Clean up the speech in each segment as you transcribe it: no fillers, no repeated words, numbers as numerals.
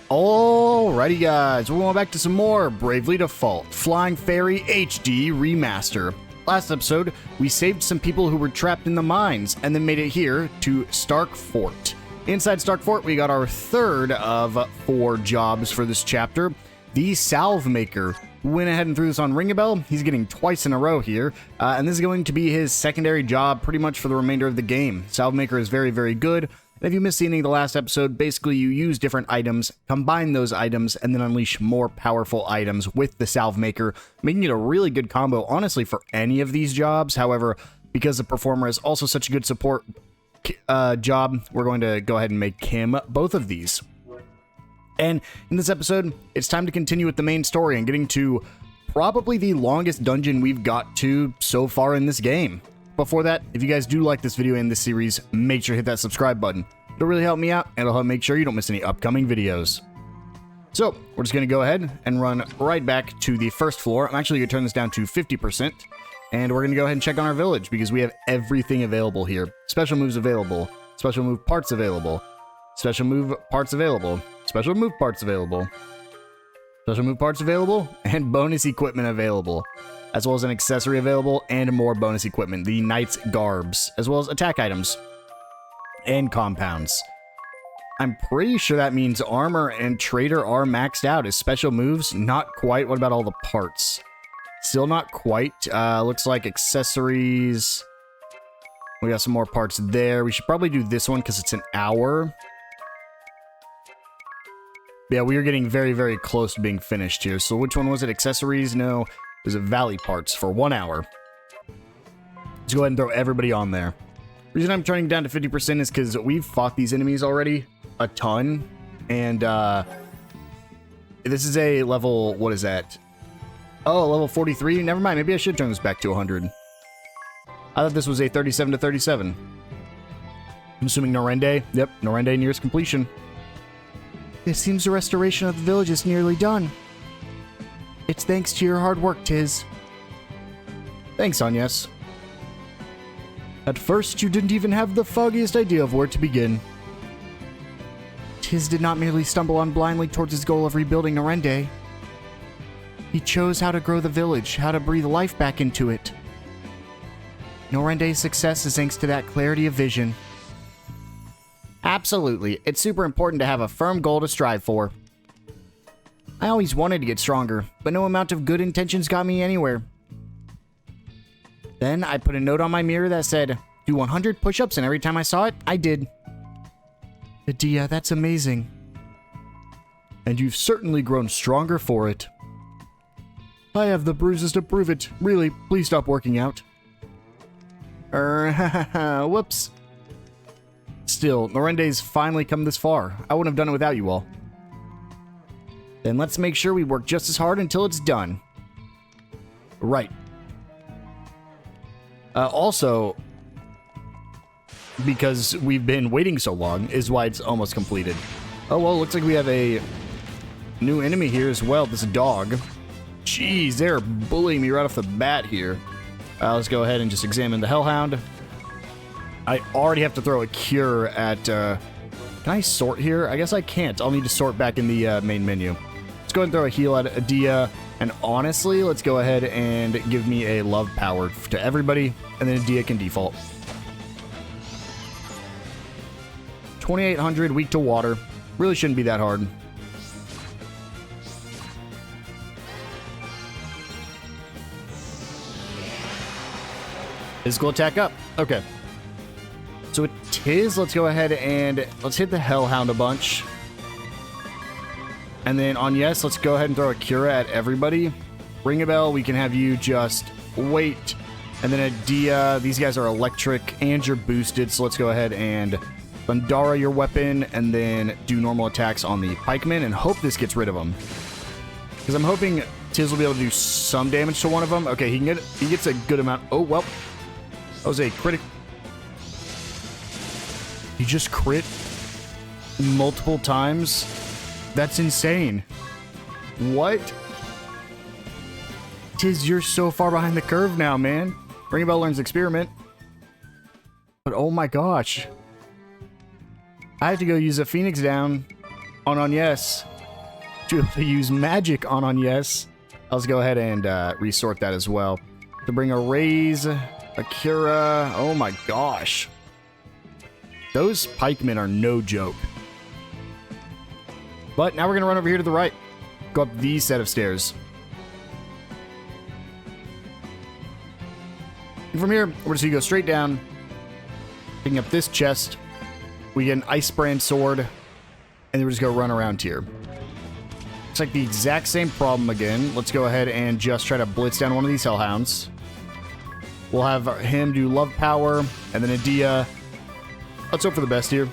Alrighty guys, we're going back to some more Bravely Default Flying Fairy HD Remaster. Last episode, we saved some people who were trapped in the mines and then made it here to Stark Fort. Inside Stark Fort, we got our third of 4 jobs for this chapter. The Salve Maker went ahead and threw this on Ringabel. He's getting twice in a row here, and this is going to be his secondary job pretty much for the remainder of the game. Salve Maker is very, very good. And if you missed any of the last episode, basically you use different items, combine those items, and then unleash more powerful items with the Salve Maker, making it a really good combo, honestly, for any of these jobs. However, because the Performer is also such a good support job, we're going to go ahead and make him both of these. And in this episode, it's time to continue with the main story and getting to probably the longest dungeon we've got to so far in this game. Before that, if you guys do like this video and this series, make sure to hit that subscribe button. It'll really help me out, and it'll help make sure you don't miss any upcoming videos. So, we're just going to go ahead and run right back to the first floor. I'm actually going to turn this down to 50%, and we're going to go ahead and check on our village, because we have everything available here. Special moves available, special move parts available, special move parts available, special move parts available, special move parts available, and bonus equipment available, as well as an accessory available and more bonus equipment, the Knight's Garbs, as well as attack items and compounds. I'm pretty sure that means armor and trader are maxed out. As special moves, not quite. What about all the parts? Still not quite. Looks like accessories. We got some more parts there. We should probably do this one because it's an hour. Yeah, we are getting very, very close to being finished here. So which one was it? Accessories? No. It was a Valley Parts for 1 hour. Let's go ahead and throw everybody on there. The reason I'm turning down to 50% is because we've fought these enemies already a ton. And this is a level, what is that? Oh, level 43? Never mind, maybe I should turn this back to 100. I thought this was a 37 to 37. I'm assuming Norende. Yep, Norende nears completion. It seems the restoration of the village is nearly done. It's thanks to your hard work, Tiz. Thanks, Agnès. At first, you didn't even have the foggiest idea of where to begin. Tiz did not merely stumble on blindly towards his goal of rebuilding Norende. He chose how to grow the village, how to breathe life back into it. Norende's success is thanks to that clarity of vision. Absolutely. It's super important to have a firm goal to strive for. I always wanted to get stronger, but no amount of good intentions got me anywhere. Then I put a note on my mirror that said, do 100 push-ups, and every time I saw it, I did. Edea, that's amazing. And you've certainly grown stronger for it. I have the bruises to prove it. Really, please stop working out. Whoops. Still, Norende's finally come this far. I wouldn't have done it without you all. Then let's make sure we work just as hard until it's done. Right. Also, because we've been waiting so long, is why it's almost completed. Oh, well, looks like we have a new enemy here as well, this dog. Jeez, they're bullying me right off the bat here. Let's go ahead and just examine the Hellhound. I already have to throw a cure at... can I sort here? I guess I can't. I'll need to sort back in the main menu. Let's go ahead and throw a heal at Edea. And honestly, let's go ahead and give me a love power to everybody. And then Edea can default. 2800, weak to water. Really shouldn't be that hard. Physical attack up. Okay. So with Tiz, let's go ahead and let's hit the Hellhound a bunch. And then on Yes, let's go ahead and throw a Cura at everybody. Ringabel, we can have you just wait. And then Edea, these guys are electric and you're boosted, so let's go ahead and Thundara your weapon and then do normal attacks on the pikemen and hope this gets rid of them. Because I'm hoping Tiz will be able to do some damage to one of them. Okay, he gets a good amount. Oh, well. That was a critic. You just crit multiple times? That's insane. What? Tiz, you're so far behind the curve now, man. Ringabel learns experiment. But oh my gosh. I have to go use a Phoenix down on Agnès. to be able to use magic on Agnès. Let's go ahead and resort that as well. To bring a raise, Akira. Oh my gosh. Those pikemen are no joke. But now we're going to run over here to the right. Go up these set of stairs. And from here, we're just going to go straight down. Picking up this chest. We get an ice brand sword. And then we're just going to run around here. It's like the exact same problem again. Let's go ahead and just try to blitz down one of these hellhounds. We'll have him do love power. And then Edea. Let's hope for the best here.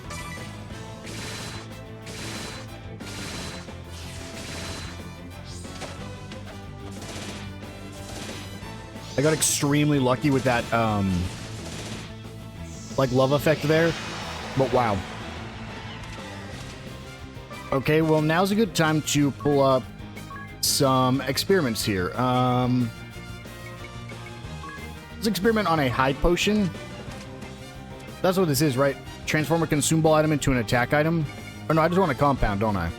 I got extremely lucky with that, like, love effect there. But wow. Okay, well, now's a good time to pull up some experiments here. Let's experiment on a high potion. That's what this is, right? Transform a consumable item into an attack item. Oh, no, I just want a compound, don't I?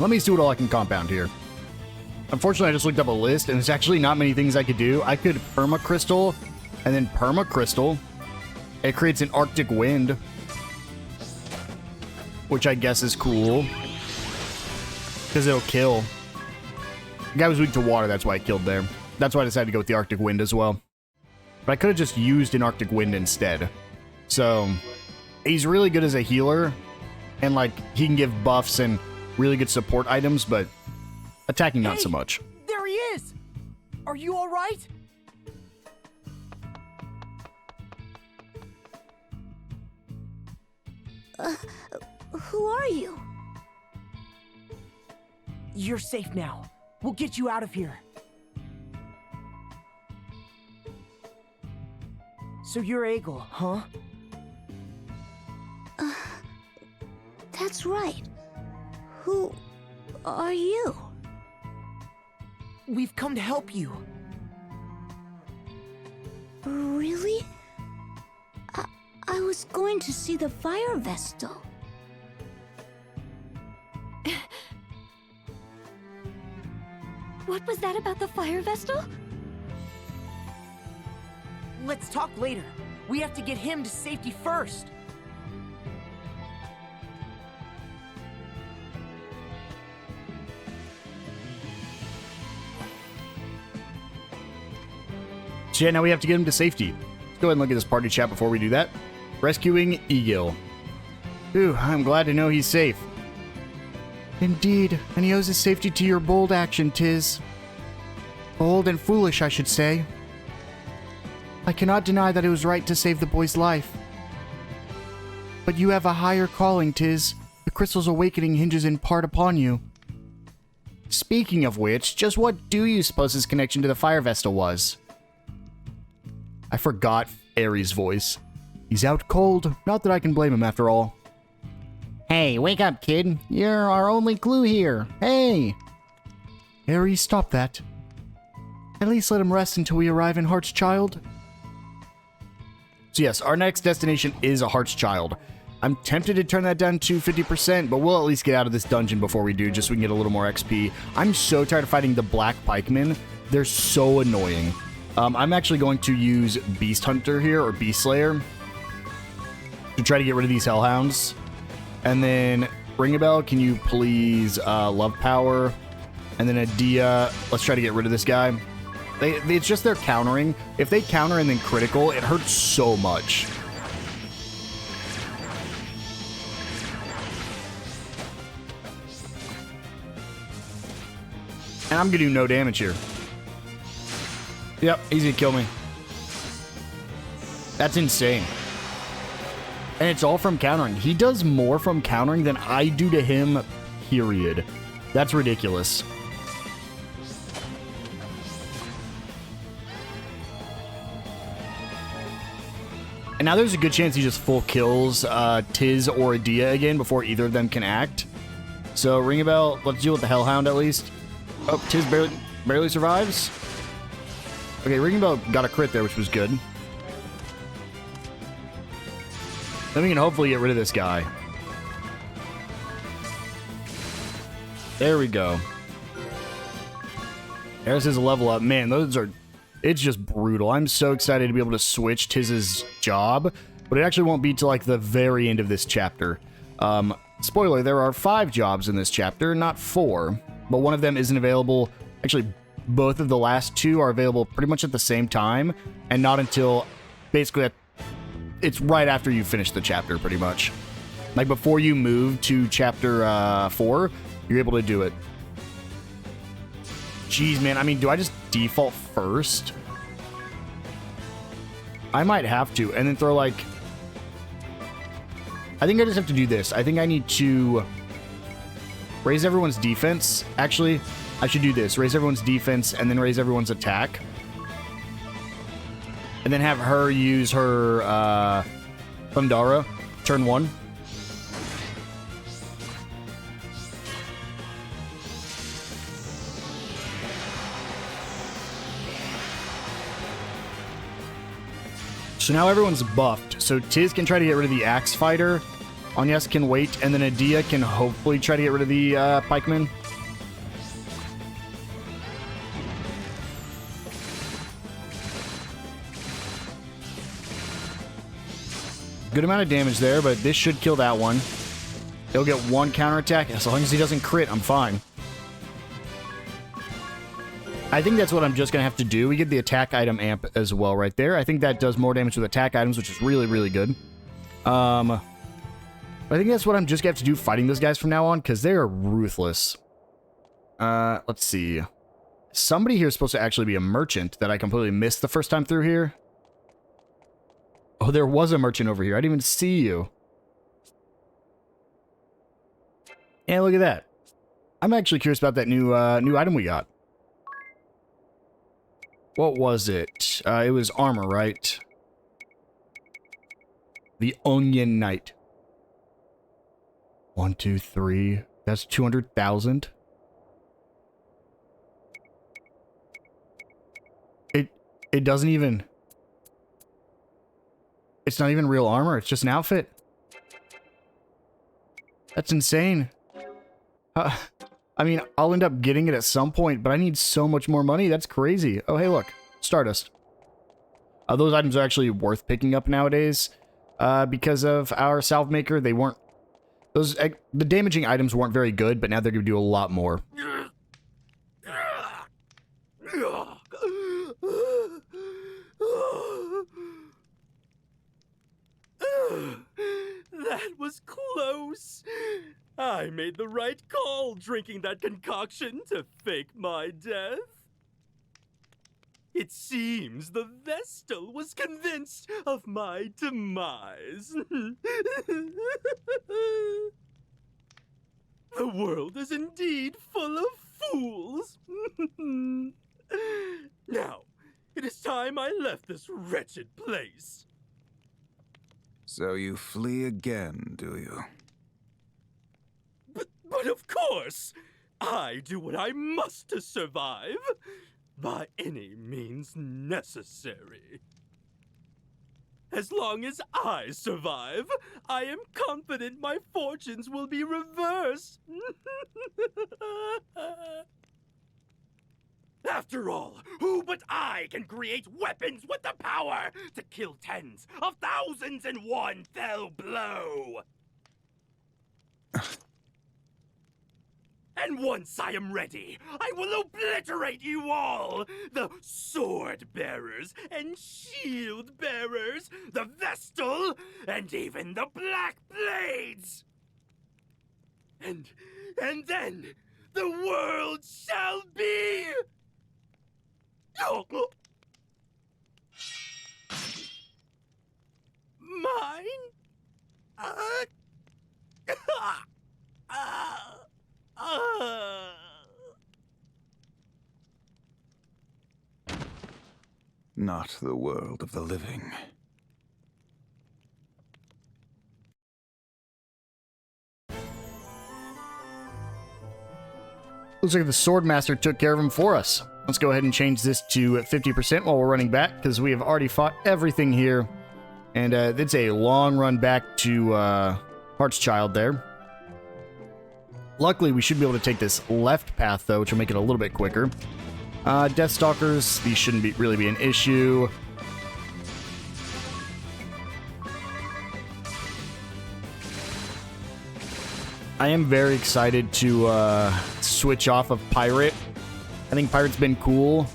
Let me see what all I can compound here. Unfortunately, I just looked up a list, and there's actually not many things I could do. I could permacrystal, and then permacrystal. It creates an Arctic wind, which I guess is cool, because it'll kill. The guy was weak to water, that's why I killed there. That's why I decided to go with the Arctic wind as well. But I could have just used an Arctic wind instead. So, he's really good as a healer, and like, he can give buffs and really good support items, but attacking not so much. There he is! Are you alright? Who are you? You're safe now. We'll get you out of here. So you're Egel, huh? That's right. Who are you? We've come to help you. Really? I was going to see the fire vestal. What was that about the fire vestal? Let's talk later. We have to get him to safety first. So yeah, now we have to get him to safety. Let's go ahead and look at this party chat before we do that. Rescuing Egil. Ooh, I'm glad to know he's safe. Indeed, and he owes his safety to your bold action, Tiz. Bold and foolish, I should say. I cannot deny that it was right to save the boy's life. But you have a higher calling, Tiz. The crystal's awakening hinges in part upon you. Speaking of which, just what do you suppose his connection to the fire vestal was? I forgot Ares' voice. He's out cold. Not that I can blame him after all. Hey, wake up, kid. You're our only clue here. Hey! Ares, stop that. At least let him rest until we arrive in Heart's Child. So yes, our next destination is a Heart's Child. I'm tempted to turn that down to 50%, but we'll at least get out of this dungeon before we do, just so we can get a little more XP. I'm so tired of fighting the Black Pikemen. They're so annoying. I'm actually going to use Beast Hunter here, or Beast Slayer, to try to get rid of these Hellhounds. And then, Ringabel, can you please love power? And then Edea, let's try to get rid of this guy. It's just their countering. If they counter and then critical, it hurts so much. And I'm gonna do no damage here. Yep, he's gonna kill me. That's insane. And it's all from countering. He does more from countering than I do to him, period. That's ridiculous. And now there's a good chance he just full kills Tiz or Edea again before either of them can act. So, Ringabel, let's deal with the Hellhound at least. Oh, Tiz barely survives. Okay, Ringabel got a crit there, which was good. Then we can hopefully get rid of this guy. There we go. There's his level up. Man, those are... It's just brutal. I'm so excited to be able to switch Tiz's job, but it actually won't be till like the very end of this chapter. Spoiler, there are 5 jobs in this chapter, not 4, but one of them isn't available. Actually, both of the last 2 are available pretty much at the same time, and not until basically it's right after you finish the chapter, pretty much. Like before you move to chapter 4, you're able to do it. Jeez, man. I mean, do I just default first? I might have to. And then throw, like... I think I just have to do this. I think I need to raise everyone's defense. Actually, I should do this. Raise everyone's defense and then raise everyone's attack. And then have her use her Thundara, turn 1. So now everyone's buffed. So Tiz can try to get rid of the Axe Fighter. Agnès can wait, and then Edea can hopefully try to get rid of the Pikeman. Good amount of damage there, but this should kill that one. He'll get 1 counterattack. As long as he doesn't crit, I'm fine. I think that's what I'm just going to have to do. We get the attack item amp as well right there. I think that does more damage with attack items, which is really, really good. I think that's what I'm just going to have to do fighting those guys from now on, because they are ruthless. Let's see. Somebody here is supposed to actually be a merchant that I completely missed the first time through here. Oh, there was a merchant over here. I didn't even see you. And look at that. I'm actually curious about that new item we got. What was it? It was armor, right? The Onion Knight. 1, 2, 3. That's 200,000. It doesn't even... It's not even real armor. It's just an outfit. That's insane. I mean, I'll end up getting it at some point, but I need so much more money. That's crazy. Oh, hey, look. Stardust. Those items are actually worth picking up nowadays. Because of our salve maker, they weren't... the damaging items weren't very good, but now they're going to do a lot more. That was close. I made the right call drinking that concoction to fake my death. It seems the Vestal was convinced of my demise. The world is indeed full of fools. Now, it is time I left this wretched place. So you flee again, do you? But of course! I do what I must to survive, by any means necessary. As long as I survive, I am confident my fortunes will be reversed. After all, who but I can create weapons with the power to kill tens of thousands in one fell blow? And once I am ready, I will obliterate you all! The sword bearers and shield bearers, the Vestal, and even the Black Blades! And then, the world shall be... mine? Not the world of the living. Looks like the Swordmaster took care of him for us. Let's go ahead and change this to 50% while we're running back, because we have already fought everything here. And it's a long run back to Heart's Child there. Luckily, we should be able to take this left path, though, which will make it a little bit quicker. Deathstalkers, these shouldn't really be an issue. I am very excited to switch off of Pirate. I think Pirate's been cool,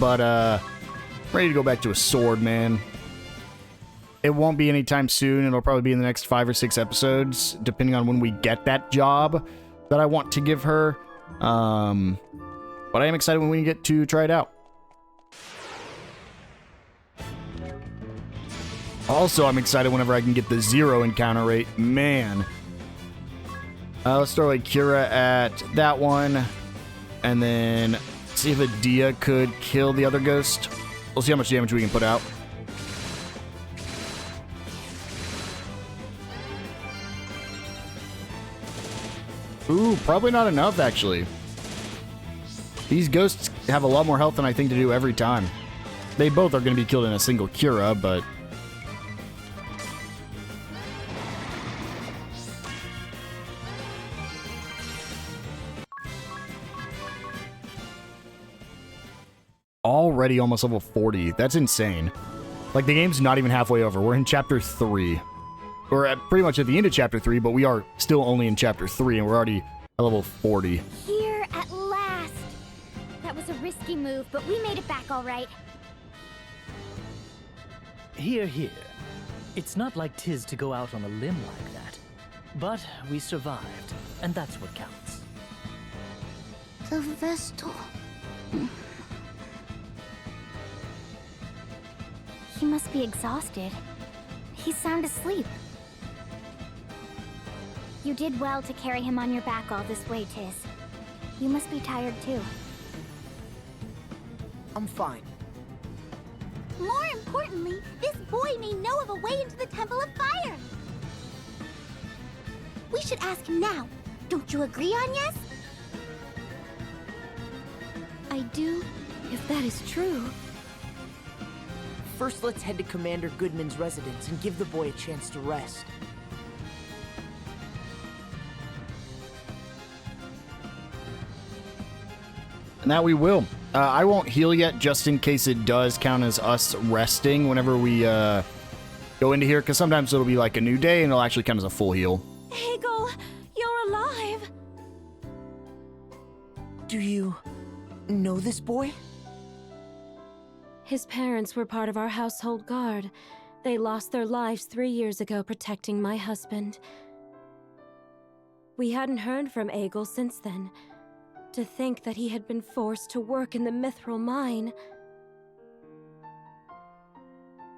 but ready to go back to a sword, man. It won't be anytime soon. It'll probably be in the next 5 or 6 episodes, depending on when we get that job that I want to give her. But I am excited when we get to try it out. Also, I'm excited whenever I can get the 0 encounter rate. Man. Let's throw a Cura at that one. And then see if Edea could kill the other ghost. We'll see how much damage we can put out. Ooh, probably not enough, actually. These ghosts have a lot more health than I think to do every time. They both are going to be killed in a single Cura, but... already almost level 40. That's insane. Like, the game's not even halfway over. We're in Chapter 3. We're pretty much at the end of Chapter 3, but we are still only in Chapter 3, and we're already at level 40. Here at last! That was a risky move, but we made it back all right. Here, here. It's not like 'tis to go out on a limb like that. But we survived, and that's what counts. The Vestal. He must be exhausted. He's sound asleep. You did well to carry him on your back all this way, Tiz. You must be tired too. I'm fine. More importantly, this boy may know of a way into the Temple of Fire. We should ask him now. Don't you agree, Agnès? I do, if that is true. First, let's head to Commander Goodman's residence and give the boy a chance to rest. And that we will. I won't heal yet, just in case it does count as us resting whenever we go into here, because sometimes it'll be like a new day and it'll actually count as a full heal. Hegel, you're alive. Do you know this boy? His parents were part of our household guard. They lost their lives 3 years ago protecting my husband. We hadn't heard from Egil since then. To think that he had been forced to work in the Mithril mine.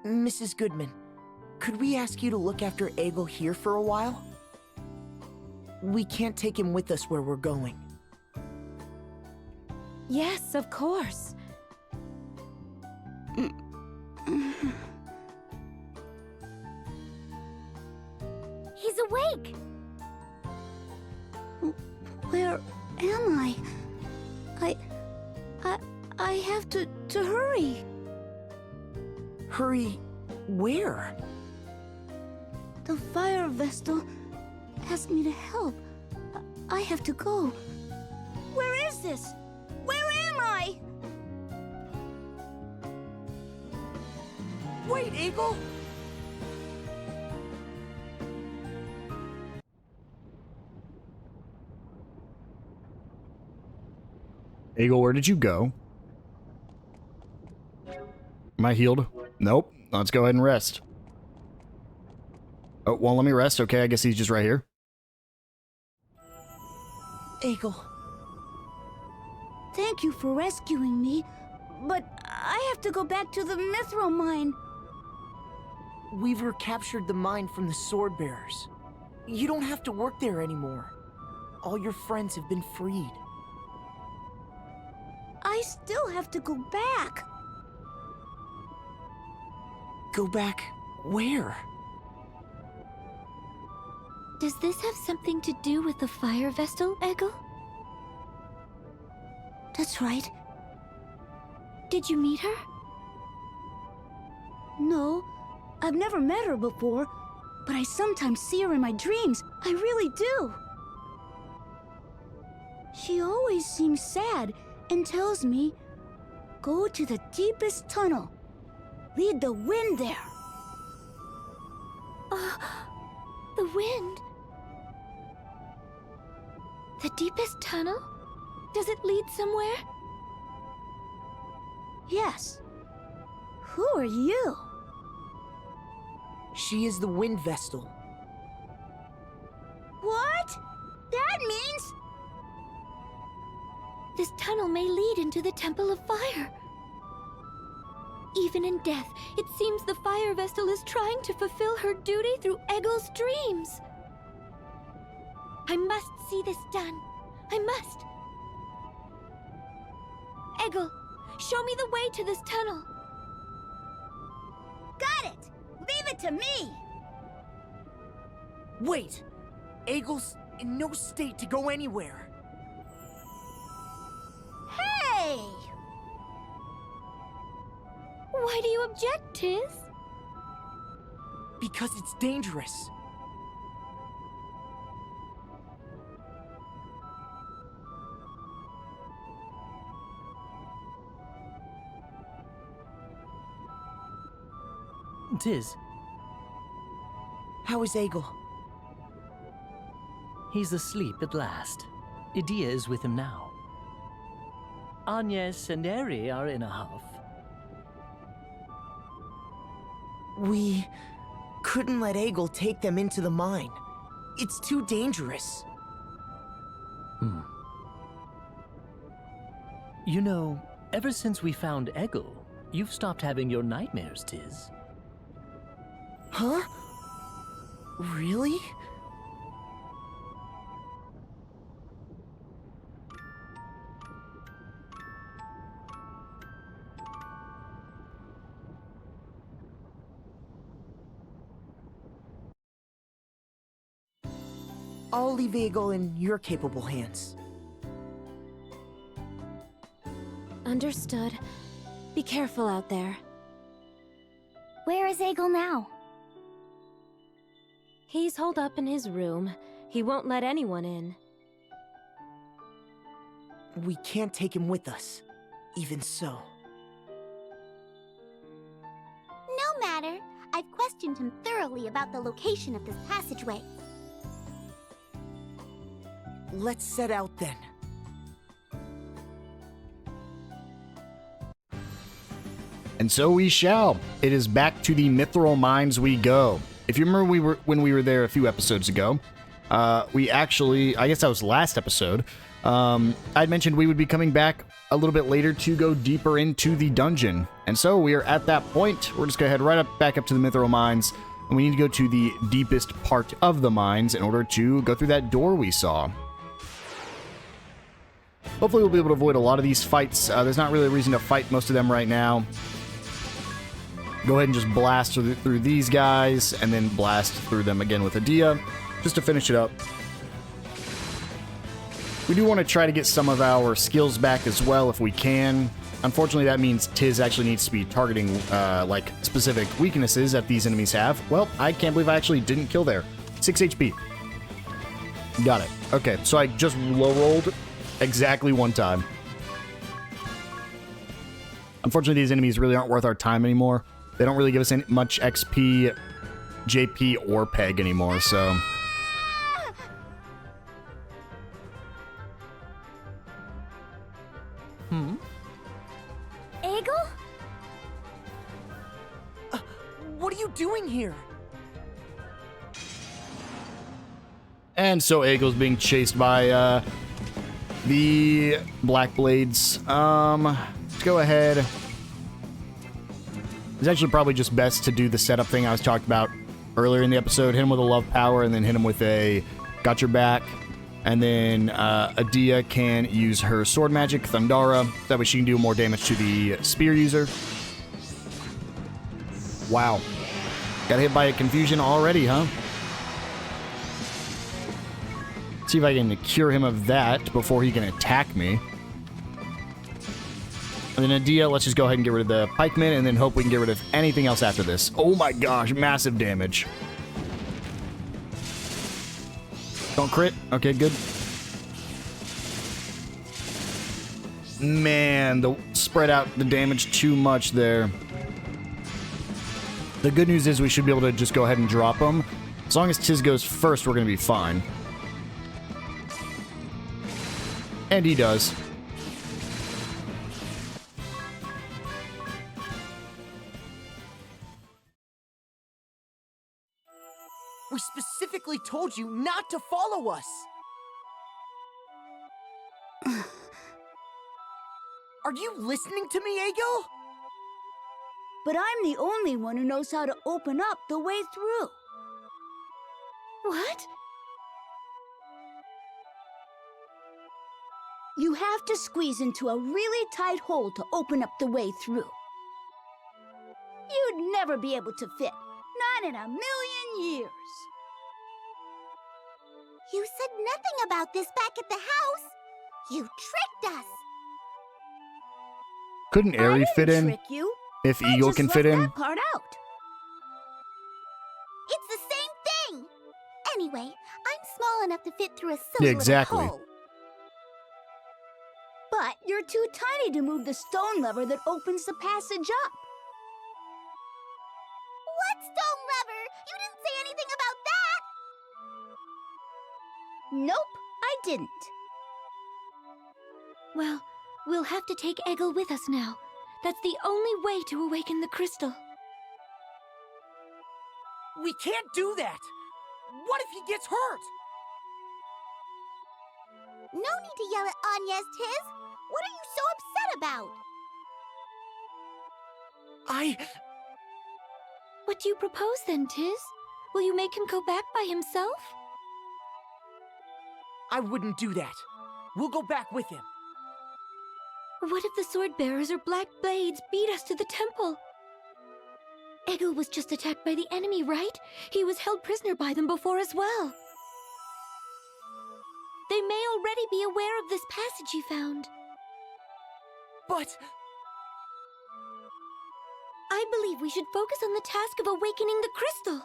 Mrs. Goodman, could we ask you to look after Egil here for a while? We can't take him with us where we're going. Yes, of course. He's awake! Where am I? I have to hurry. Hurry where? The Fire Vestal asked me to help. I have to go. Where is this? Where am I? Wait, Egil! Egil, where did you go? Am I healed? Nope. Let's go ahead and rest. Oh, won't let me rest? Okay, I guess he's just right here. Egil. Thank you for rescuing me, but I have to go back to the Mithril mine. We've recaptured the mine from the sword bearers. You don't have to work there anymore. All your friends have been freed. I still have to go back. Go back where? Does this have something to do with the Fire Vestal, Egil? That's right. Did you meet her? No, I've never met her before, but I sometimes see her in my dreams. I really do. She always seems sad and tells me, go to the deepest tunnel. Lead the wind there. The wind? The deepest tunnel? Does it lead somewhere? Yes. Who are you? She is the Wind Vestal. What? That means... This tunnel may lead into the Temple of Fire. Even in death, it seems the Fire Vestal is trying to fulfill her duty through Egel's dreams. I must see this done. I must. Egel, show me the way to this tunnel. Got it! Leave it to me! Wait! Egel's in no state to go anywhere. Hey! Why do you object, Tiz? Because it's dangerous. Tiz, How is Egel? he's asleep at last. Edea is with him now. Agnès and Eri are in a huff. We couldn't let Egel take them into the mine. It's too dangerous. You know, ever since we found Egel, you've stopped having your nightmares, Tiz. Huh? Really? I'll leave Egel in your capable hands. Understood. Be careful out there. Where is Egel now? He's holed up in his room. He won't let anyone in. We can't take him with us. Even so. No matter. I've questioned him thoroughly about the location of this passageway. Let's set out then. And so we shall. It is back to the Mithril Mines we go. If you remember when we were there a few episodes ago, we actually, I guess that was last episode, I'd mentioned we would be coming back a little bit later to go deeper into the dungeon. And so we are at that point. We're just going to head right back up to the Mithril Mines, and we need to go to the deepest part of the mines in order to go through that door we saw. Hopefully we'll be able to avoid a lot of these fights. There's not really a reason to fight most of them right now. Go ahead and just blast through these guys, and then blast through them again with Edea, just to finish it up. We do want to try to get some of our skills back as well if we can. Unfortunately, that means Tiz actually needs to be targeting like specific weaknesses that these enemies have. Well, I can't believe I actually didn't kill there. 6 HP. Got it. Okay, so I just low rolled exactly one time. Unfortunately, these enemies really aren't worth our time anymore. They don't really give us any, much XP, JP, or PEG anymore, so... Egel? What are you doing here? And so Egel's being chased by the Black Blades. Let's go ahead. It's actually probably just best to do the setup thing I was talking about earlier in the episode. Hit him with a love power, and then hit him with a got your back. And then Edea can use her sword magic, Thundara. That way she can do more damage to the spear user. Wow. Got hit by a confusion already, huh? See if I can cure him of that before he can attack me. And then Edea, let's just go ahead and get rid of the pikemen, and then hope we can get rid of anything else after this. Oh my gosh, massive damage. Don't crit. Okay, good. Man, spread out the damage too much there. The good news is we should be able to just go ahead and drop them. As long as Tiz goes first, we're going to be fine. And he does. We specifically told you not to follow us. Are you listening to me, Egil? But I'm the only one who knows how to open up the way through. What? You have to squeeze into a really tight hole to open up the way through. You'd never be able to fit. Not in a million years. You said nothing about this back at the house. You tricked us. Couldn't I Aerie didn't fit in? trick you. If I Eagle just can left fit in? that part out. It's the same thing. Anyway, I'm small enough to fit through a silly Yeah, exactly. little hole. But you're too tiny to move the stone lever that opens the passage up. What stone lever? You didn't say anything about that. Nope, I didn't. Well, we'll have to take Egil with us now. That's the only way to awaken the crystal. We can't do that. What if he gets hurt? No need to yell at Agnès, Tiz. What are you so upset about? What do you propose then, Tiz? Will you make him go back by himself? I wouldn't do that. We'll go back with him. What if the sword bearers or black blades beat us to the temple? Egil was just attacked by the enemy, right? He was held prisoner by them before as well. They may already be aware of this passage he found. But I believe we should focus on the task of awakening the crystal.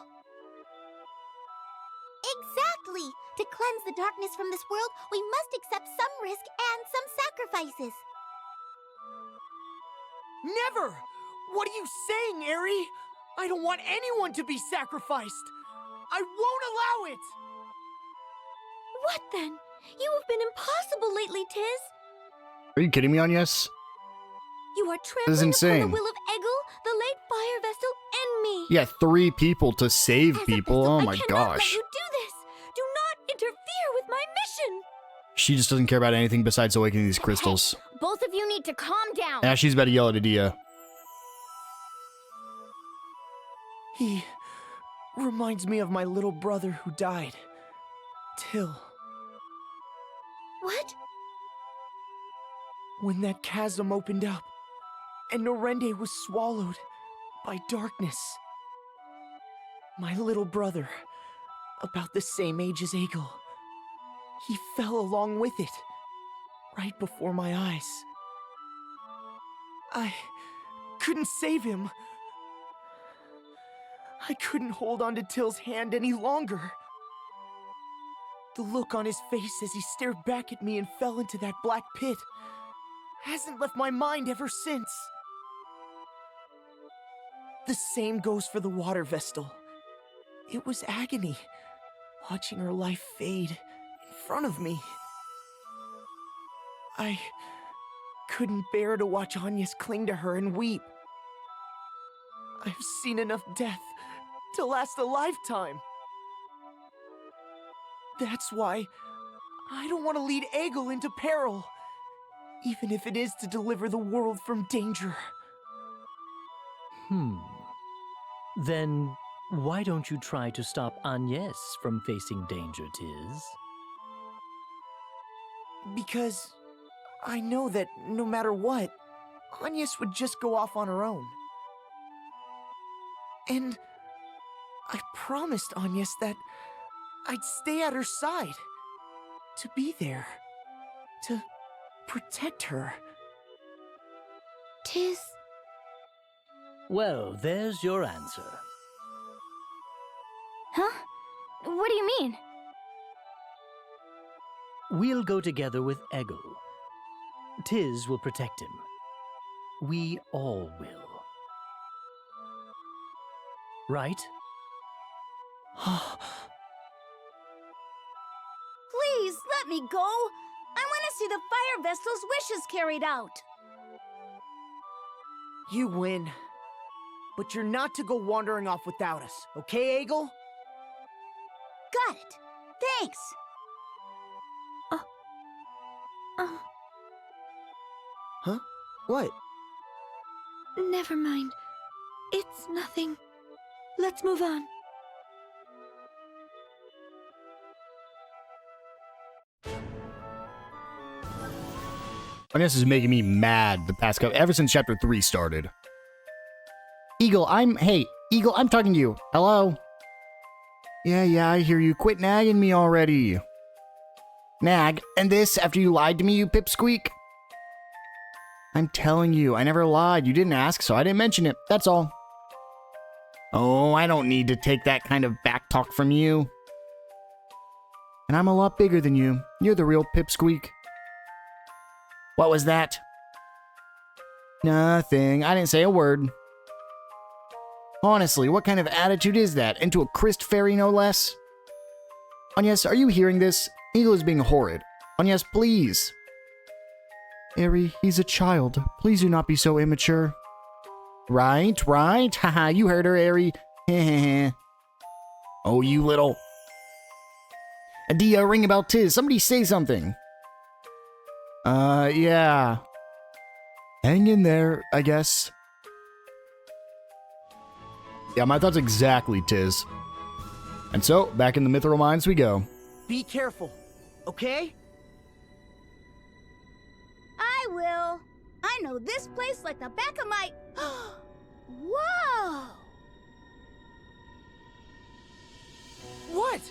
Exactly. To cleanse the darkness from this world, we must accept some risk and some sacrifices. never! What are you saying, Aerie? I don't want anyone to be sacrificed. I won't allow it! What then? You have been impossible lately, Tiz. Are you kidding me, Agnès? You are This is trampling upon insane. the will of Egil, the late Fire Vestal, and me. Yeah, 3 people to save As a people. Vestal, Oh I my cannot let gosh. you do this. Do not interfere with my mission. She just doesn't care about anything besides awakening these crystals. Both of you need to calm down. Ah, she's about to yell at Edea. He reminds me of my little brother who died. Till. What? When that chasm opened up, and Norende was swallowed by darkness. My little brother, about the same age as Egil, he fell along with it, right before my eyes. I couldn't save him. I couldn't hold on to Till's hand any longer. The look on his face as he stared back at me and fell into that black pit hasn't left my mind ever since. The same goes for the water Vestal. It was agony, watching her life fade in front of me. I couldn't bear to watch Agnès cling to her and weep. I've seen enough death to last a lifetime. That's why I don't want to lead Egil into peril, even if it is to deliver the world from danger. Then why don't you try to stop Agnès from facing danger, Tiz? Because I know that no matter what, Agnès would just go off on her own. And I promised Agnès that I'd stay at her side, to be there, to protect her. Tiz. Well, there's your answer. Huh? What do you mean? We'll go together with Egil. Tiz will protect him. We all will. Right? Please, let me go. I want to see the Fire Vestal's wishes carried out. You win. But you're not to go wandering off without us, okay, Egil? Got it. Thanks. Huh? What? Never mind. It's nothing. Let's move on. Agnès is making me mad the past couple, ever since chapter 3 started. Eagle, hey, Eagle, I'm talking to you. Hello? Yeah, I hear you. Quit nagging me already. Nag? And this after you lied to me, you pipsqueak? I'm telling you, I never lied. You didn't ask, so I didn't mention it. That's all. Oh, I don't need to take that kind of backtalk from you. And I'm a lot bigger than you. You're the real pipsqueak. What was that? Nothing. I didn't say a word. Honestly, what kind of attitude is that? Into a Christ fairy, no less? Agnès, are you hearing this? Eagle is being horrid. Agnès, please. Aerie, he's a child. Please do not be so immature. Right. Haha, you heard her, Aerie. Heh. Oh, you little... Edea, Ringabel, Tiz. Somebody say something. Yeah. Hang in there, I guess. Yeah, my thoughts exactly, Tiz. And so, back in the Mithril Mines we go. Be careful, okay? I will. I know this place like the back of my... Whoa! What?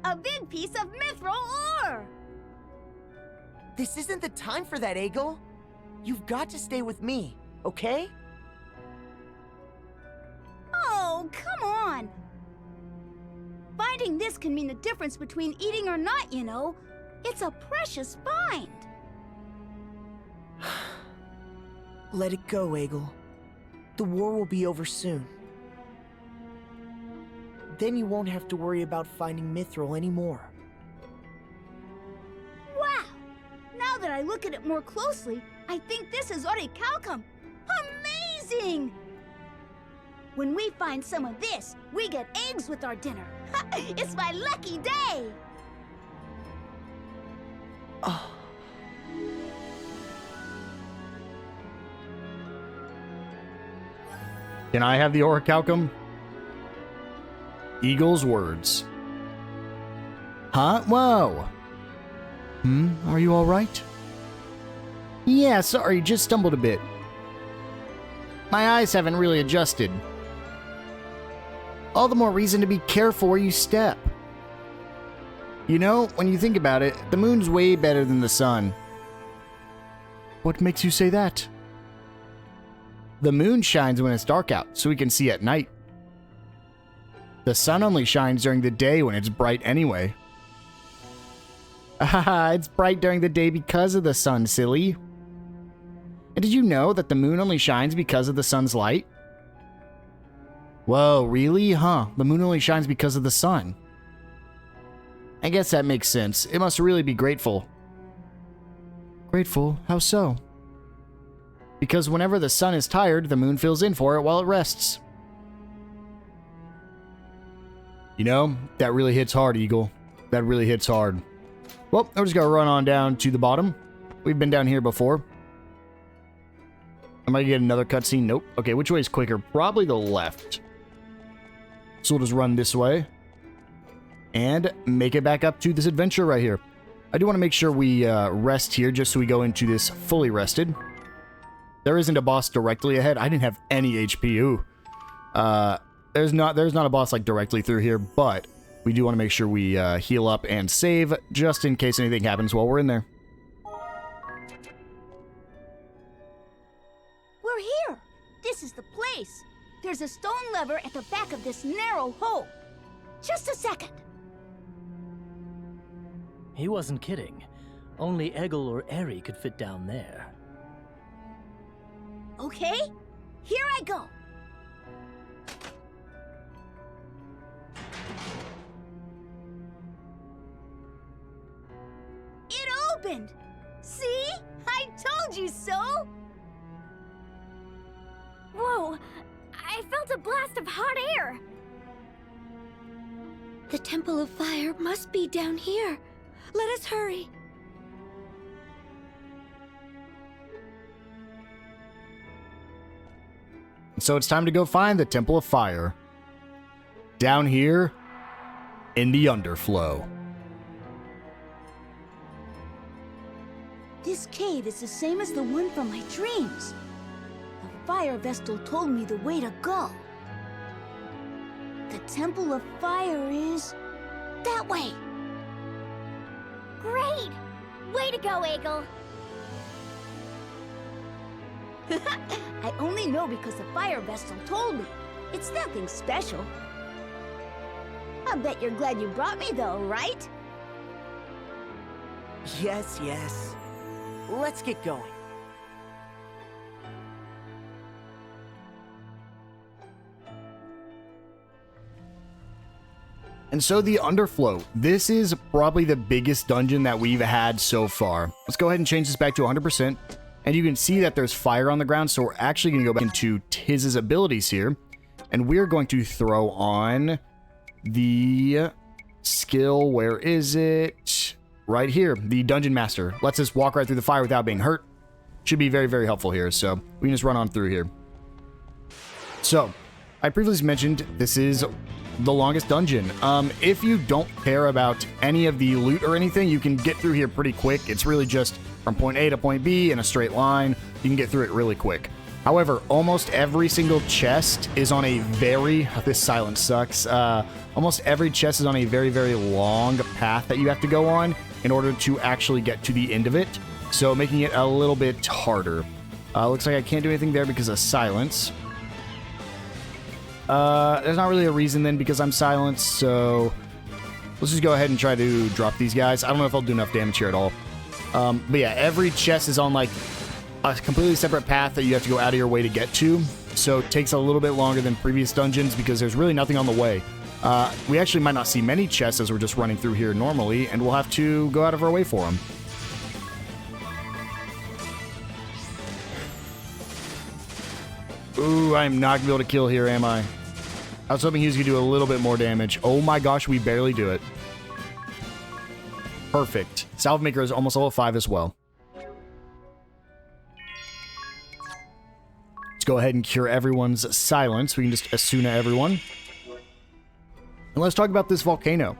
A big piece of mithril ore! This isn't the time for that, Egil. You've got to stay with me, okay? Oh, come on! Finding this can mean the difference between eating or not, you know. It's a precious find. Let it go, Egil. The war will be over soon. Then you won't have to worry about finding mithril anymore. Wow! Now that I look at it more closely, I think this is orichalcum. Amazing! When we find some of this, we get eggs with our dinner. It's my lucky day! Oh. Can I have the orichalcum? Eagle's words. Huh? Whoa. Are you alright? Yeah, sorry, just stumbled a bit. My eyes haven't really adjusted. All the more reason to be careful where you step. You know, when you think about it, the moon's way better than the sun. What makes you say that? The moon shines when it's dark out, so we can see at night. The sun only shines during the day when it's bright anyway. Haha, it's bright during the day because of the sun, silly. And did you know that the moon only shines because of the sun's light? Whoa, really? Huh, the moon only shines because of the sun. I guess that makes sense. It must really be grateful. Grateful? How so? Because whenever the sun is tired, the moon fills in for it while it rests. You know, that really hits hard, Eagle. That really hits hard. Well, we're just gonna run on down to the bottom. We've been down here before. Am I gonna get another cutscene? Nope. Okay, which way is quicker? Probably the left. So we'll just run this way. And make it back up to this adventure right here. I do want to make sure we rest here just so we go into this fully rested. There isn't a boss directly ahead. I didn't have any HP. Ooh. There's not a boss like directly through here, but we do want to make sure we heal up and save just in case anything happens while we're in there. We're here! This is the place! There's a stone lever at the back of this narrow hole. Just a second. he wasn't kidding. Only Eggle or Eri could fit down there. Okay, here I go. It opened! See? I told you so! Whoa! I felt a blast of hot air! The Temple of Fire must be down here. Let us hurry. So it's time to go find the Temple of Fire. Down here in the underflow. This cave is the same as the one from my dreams. The Fire Vestal told me the way to go. The Temple of Fire is that way. Great! Way to go, Eggle! I only know because the Fire Vestal told me. It's nothing special. I bet you're glad you brought me though, right? Yes, yes. Let's get going. And so the underflow. This is probably the biggest dungeon that we've had so far. Let's go ahead and change this back to 100%. And you can see that there's fire on the ground, so we're actually going to go back into Tiz's abilities here. And we're going to throw on the skill. Where is it? Right here. The Dungeon Master. Lets us walk right through the fire without being hurt. Should be very, very helpful here. So we can just run on through here. So, I previously mentioned this is the longest dungeon. If you don't care about any of the loot or anything, you can get through here pretty quick. It's really just from point A to point B in a straight line. You can get through it really quick. However, almost every single chest is on a very... This silence sucks. Almost every chest is on a very, very long path that you have to go on in order to actually get to the end of it. So making it a little bit harder. Looks like I can't do anything there because of silence. There's not really a reason then because I'm silenced, so let's just go ahead and try to drop these guys. I don't know if I'll do enough damage here at all. But yeah, every chest is on like a completely separate path that you have to go out of your way to get to. So it takes a little bit longer than previous dungeons because there's really nothing on the way. We actually might not see many chests as we're just running through here normally, and we'll have to go out of our way for them. Ooh, I'm not going to be able to kill here, am I? I was hoping he was going to do a little bit more damage. Oh my gosh, we barely do it. Perfect. Salve Maker is almost level 5 as well. Let's go ahead and cure everyone's silence. We can just Asuna everyone. And let's talk about this volcano.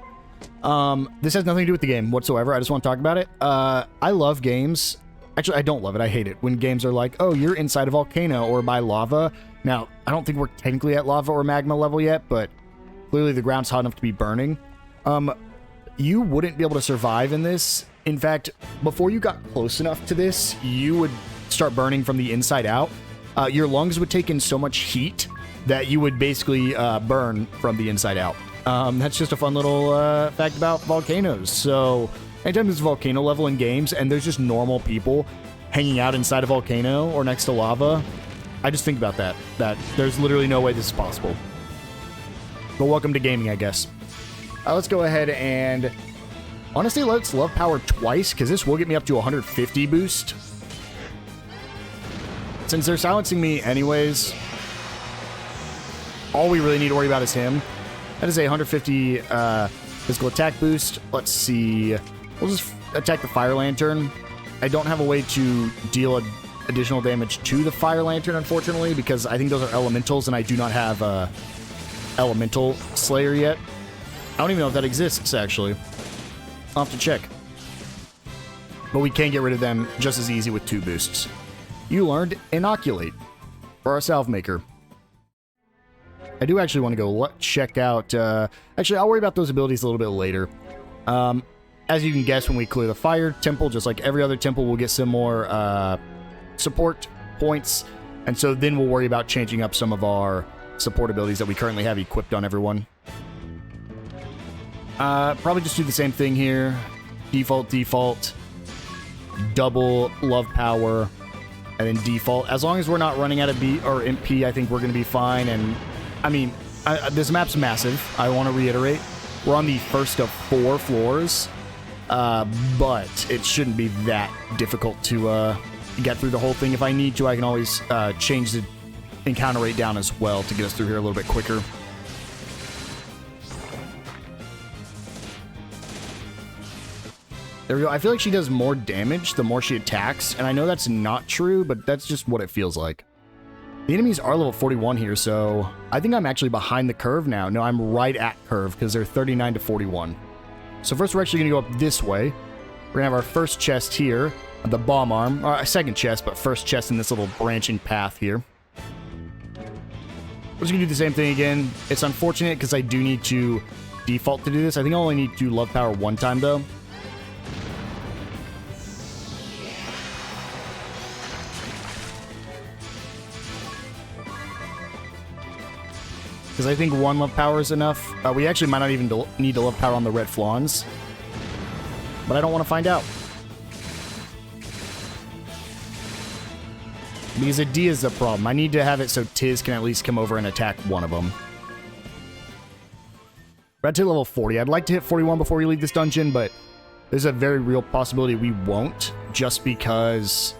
This has nothing to do with the game whatsoever. I just want to talk about it. I love games. Actually, I don't love it. I hate it when games are like, oh, you're inside a volcano or by lava. Now, I don't think we're technically at lava or magma level yet, but clearly the ground's hot enough to be burning. You wouldn't be able to survive in this. In fact, before you got close enough to this, you would start burning from the inside out. Your lungs would take in so much heat that you would basically burn from the inside out. That's just a fun little fact about volcanoes. So anytime there's a volcano level in games and there's just normal people hanging out inside a volcano or next to lava, I just think about that there's literally no way this is possible. But welcome to gaming, I guess. Let's go ahead and honestly, let's love power twice because this will get me up to 150 boost. Since they're silencing me anyways, all we really need to worry about is him. That is a 150 physical attack boost. Let's see. We'll just attack the Fire Lantern. I don't have a way to deal additional damage to the Fire Lantern, unfortunately, because I think those are elementals, and I do not have Elemental Slayer yet. I don't even know if that exists, actually. I'll have to check. But we can get rid of them just as easy with 2 boosts. You learned Inoculate for our Salve Maker. I do actually want to go check out... actually, I'll worry about those abilities a little bit later. As you can guess, when we clear the Fire Temple, just like every other temple, we'll get some more support points. And so then we'll worry about changing up some of our support abilities that we currently have equipped on everyone. Probably just do the same thing here. default, default, double love power, and then default. As long as we're not running out of B or MP, I think we're going to be fine. And, I mean, this map's massive. I want to reiterate. We're on the first of 4 floors, but it shouldn't be that difficult to get through the whole thing. If I need to, I can always change the encounter rate down as well to get us through here a little bit quicker. There we go. I feel like she does more damage the more she attacks, and I know that's not true, but that's just what it feels like. The enemies are level 41 here, so I think I'm actually behind the curve now. No, I'm right at curve because they're 39 to 41. So first we're actually going to go up this way. We're going to have our first chest here, the bomb arm, or second chest, but first chest in this little branching path here. We're just going to do the same thing again. It's unfortunate because I do need to default to do this. I think I only need to do love power 1 time though. Because I think 1 love power is enough. We actually might not even need to love power on the red flawns. But I don't want to find out. Because Edea is the problem. I need to have it so Tiz can at least come over and attack one of them. We're at to level 40. I'd like to hit 41 before we leave this dungeon, but there's a very real possibility we won't, just because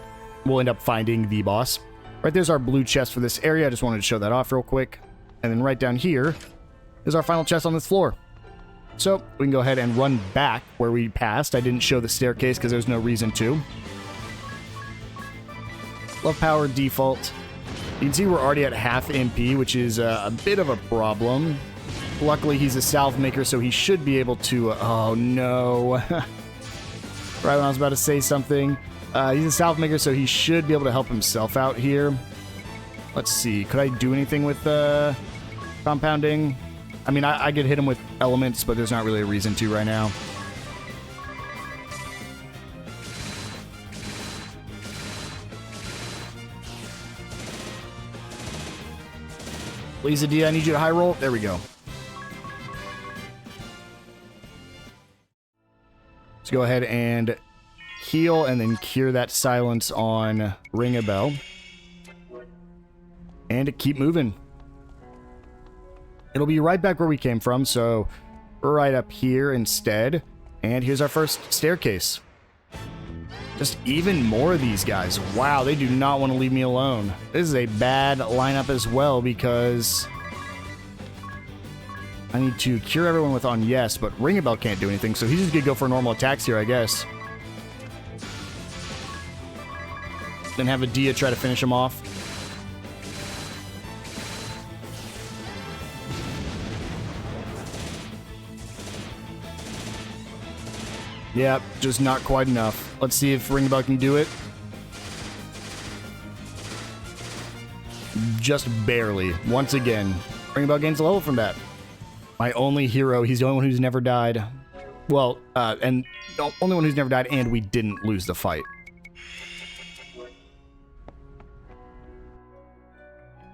we'll end up finding the boss. Right there's our blue chest for this area. I just wanted to show that off real quick. And then right down here is our final chest on this floor. So we can go ahead and run back where we passed. I didn't show the staircase because there's no reason to. Love power default. You can see we're already at half MP, which is a bit of a problem. Luckily, he's a salve maker, so he should be able to... oh, no. Right when I was about to say something. He's a salve maker, so he should be able to help himself out here. Let's see. Could I do anything with compounding? I mean, I could hit him with elements, but there's not really a reason to right now. Please, Edea, I need you to high roll. There we go. Let's go ahead and heal and then cure that silence on Ringabel. And keep moving. It'll be right back where we came from, so right up here instead. And here's our first staircase. Just even more of these guys. Wow, they do not want to leave me alone. This is a bad lineup as well because I need to cure everyone with on yes, but Ringabel can't do anything, so he's just gonna go for normal attacks here, I guess. Then have Edea try to finish him off. Yep, just not quite enough. Let's see if Ringabel can do it. Just barely. Once again, Ringabel gains a level from that. My only hero, he's the only one who's never died. Well, and the only one who's never died, and we didn't lose the fight.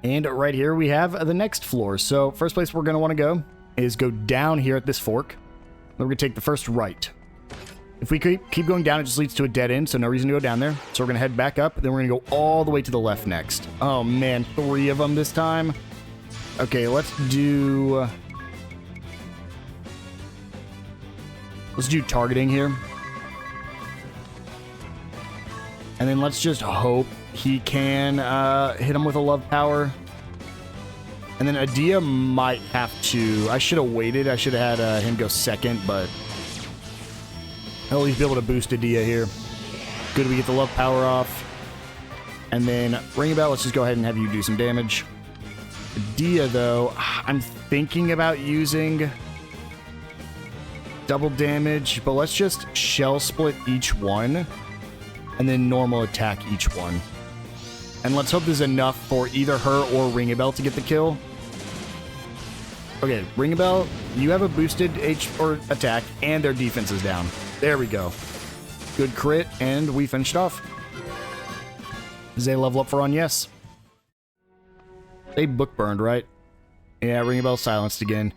And right here we have the next floor. So first place we're going to want to go is go down here at this fork. Then we're going to take the first right. If we keep going down, it just leads to a dead end, so no reason to go down there. So we're going to head back up, then we're going to go all the way to the left next. Oh man, 3 of them this time. Okay, let's do targeting here. And then let's just hope he can hit him with a love power. And then Edea might have to... I should have waited. I should have had him go second, but... I'll at least be able to boost Edea here. Good, we get the love power off. And then Ringabel, let's just go ahead and have you do some damage. Edea, though, I'm thinking about using double damage, but let's just shell split each one and then normal attack each one. And let's hope there's enough for either her or Ringabel to get the kill. Okay, Ringabel, you have a boosted H or attack, and their defense is down. There we go. Good crit, and we finished off. Is they level up for on yes? They book burned, right? Yeah, Ringabel silenced again.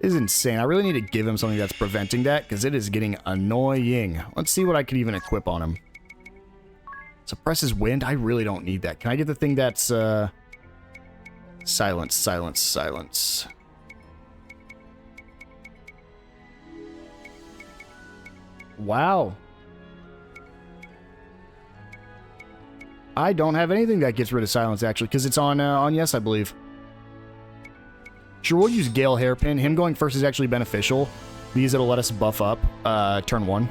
This is insane. I really need to give him something that's preventing that, because it is getting annoying. Let's see what I could even equip on him. Suppresses wind? I really don't need that. Can I get the thing that's, silence, silence, silence. Wow. I don't have anything that gets rid of silence, actually, because it's on yes, I believe. Sure, we'll use Gale Hairpin. Him going first is actually beneficial, because it'll let us buff up turn 1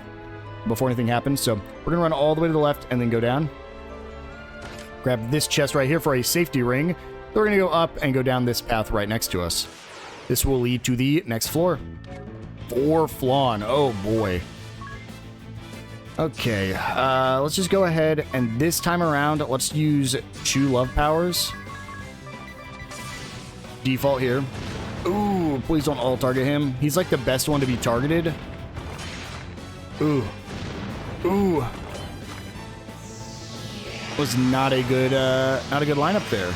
before anything happens. So we're going to run all the way to the left and then go down. Grab this chest right here for a safety ring. Then we're going to go up and go down this path right next to us. This will lead to the next floor. 4 Flawn. Oh, boy. Okay, let's just go ahead, and this time around, let's use 2 love powers. Default here. Ooh, please don't all-target him. He's like the best one to be targeted. Ooh. Ooh. Was not a good lineup there.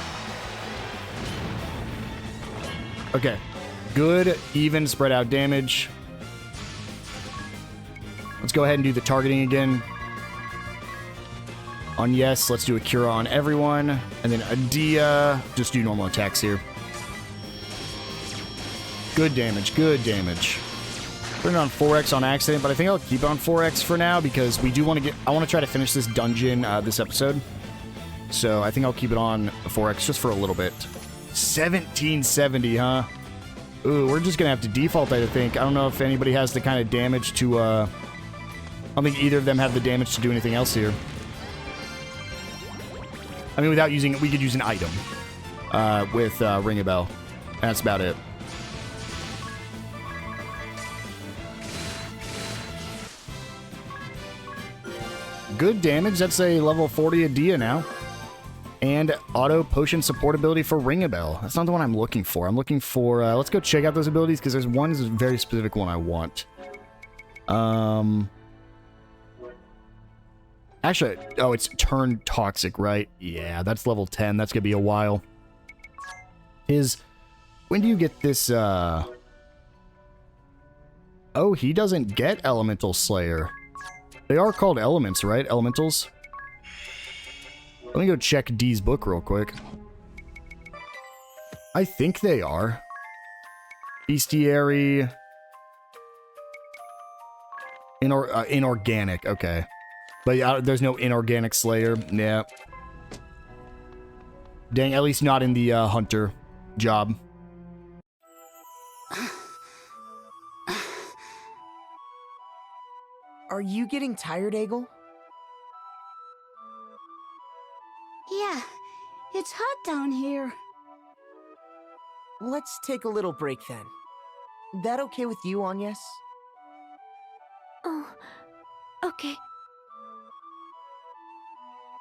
Okay. Good, even, spread out damage. Let's go ahead and do the targeting again. On yes, let's do a Cura on everyone. And then Edea, just do normal attacks here. Good damage, good damage. Put it on 4x on accident, but I think I'll keep it on 4x for now because we do want to get... I want to try to finish this dungeon this episode. So I think I'll keep it on 4x just for a little bit. 1770, huh? Ooh, we're just going to have to default, I think. I don't know if anybody has the kind of damage to... I don't think either of them have the damage to do anything else here. I mean, without using... We could use an item with Ringabel. That's about it. Good damage. That's a level 40 Edea now. And auto potion support ability for Ringabel. That's not the one I'm looking for. I'm looking for... let's go check out those abilities because there's one is a very specific one I want. Actually, oh, it's turn toxic, right? Yeah, that's level 10. That's going to be a while. When do you get this, Oh, he doesn't get Elemental Slayer. They are called elements, right? Elementals? Let me go check D's book real quick. I think they are. Bestiary. Inorganic, okay. But yeah, there's no inorganic slayer. Yeah. Dang, at least not in the hunter job. Are you getting tired, Egil? Yeah, it's hot down here. Let's take a little break then. That okay with you, Agnès? Oh, okay.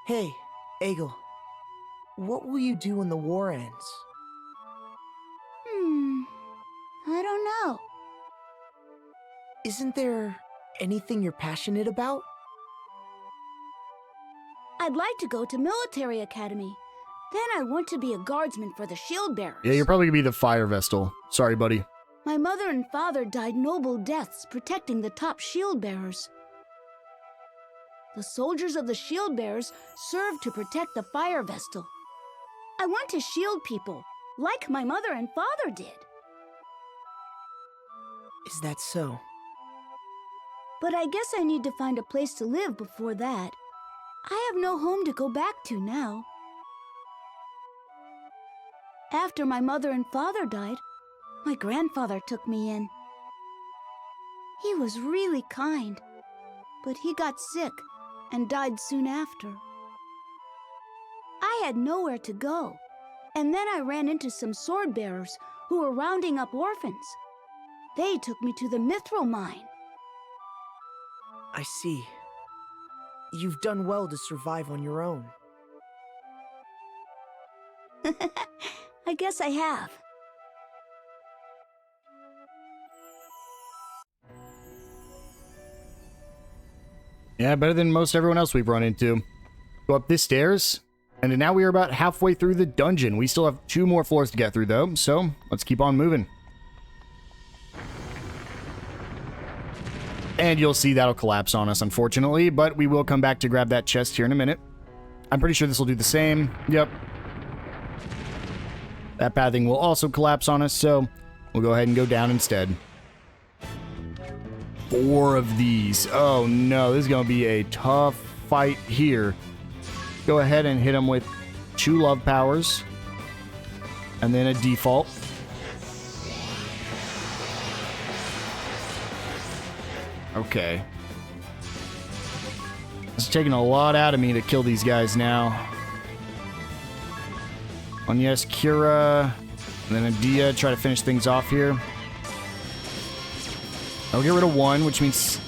Hey, Egil. What will you do when the war ends? I don't know. Isn't there anything you're passionate about? I'd like to go to military academy. Then I want to be a guardsman for the shield bearers. Yeah, you're probably going to be the fire vestal. Sorry, buddy. My mother and father died noble deaths protecting the top shield bearers. The soldiers of the shield bearers serve to protect the fire vestal. I want to shield people, like my mother and father did. Is that so? But I guess I need to find a place to live before that. I have no home to go back to now. After my mother and father died, my grandfather took me in. He was really kind, but he got sick and died soon after. I had nowhere to go, and then I ran into some sword bearers who were rounding up orphans. They took me to the mithril mine. I see. You've done well to survive on your own. I guess I have. Yeah, better than most everyone else we've run into. Go up this stairs, and now we are about halfway through the dungeon. We still have 2 more floors to get through, though, so let's keep on moving. And you'll see that'll collapse on us, unfortunately, but we will come back to grab that chest here in a minute. I'm pretty sure this will do the same. Yep. That pathing will also collapse on us, so we'll go ahead and go down instead. 4 of these. Oh no, this is going to be a tough fight here. Go ahead and hit them with 2 love powers. And then a default. Okay. It's taking a lot out of me to kill these guys now. Agnès, Kira, and then Edea, try to finish things off here. I'll get rid of 1, which means...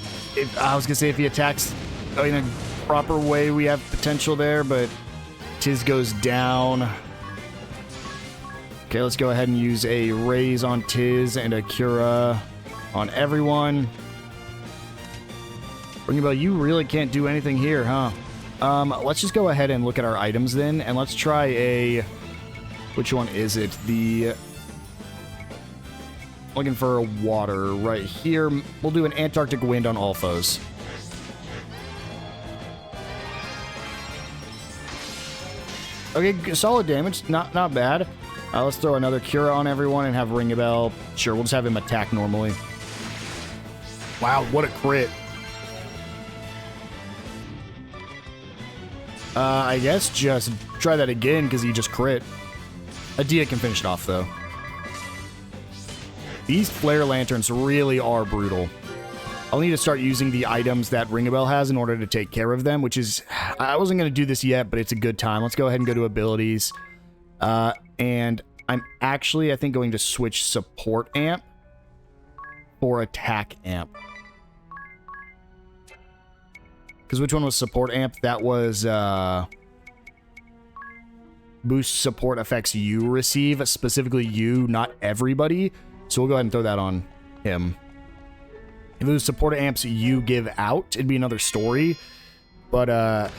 I was going to say if he attacks in a proper way, we have potential there, but Tiz goes down. Okay, let's go ahead and use a raise on Tiz and a Kira on everyone. Ringabel, you really can't do anything here, huh? Let's just go ahead and look at our items then, and let's try a... Which one is it? Looking for water right here. We'll do an Antarctic wind on all foes. Okay, solid damage. Not bad. Let's throw another Cura on everyone and have Ringabel. Sure, we'll just have him attack normally. Wow, what a crit. I guess just try that again because he just crit. Edea can finish it off, though. These flare lanterns really are brutal. I'll need to start using the items that Ringabel has in order to take care of them, which is... I wasn't going to do this yet, but it's a good time. Let's go ahead and go to abilities. And I'm actually, I think, going to switch support amp for attack amp. Because which one was support amp? That was... boost support effects you receive, specifically you, not everybody. So we'll go ahead and throw that on him. If it was support amps you give out, it'd be another story. But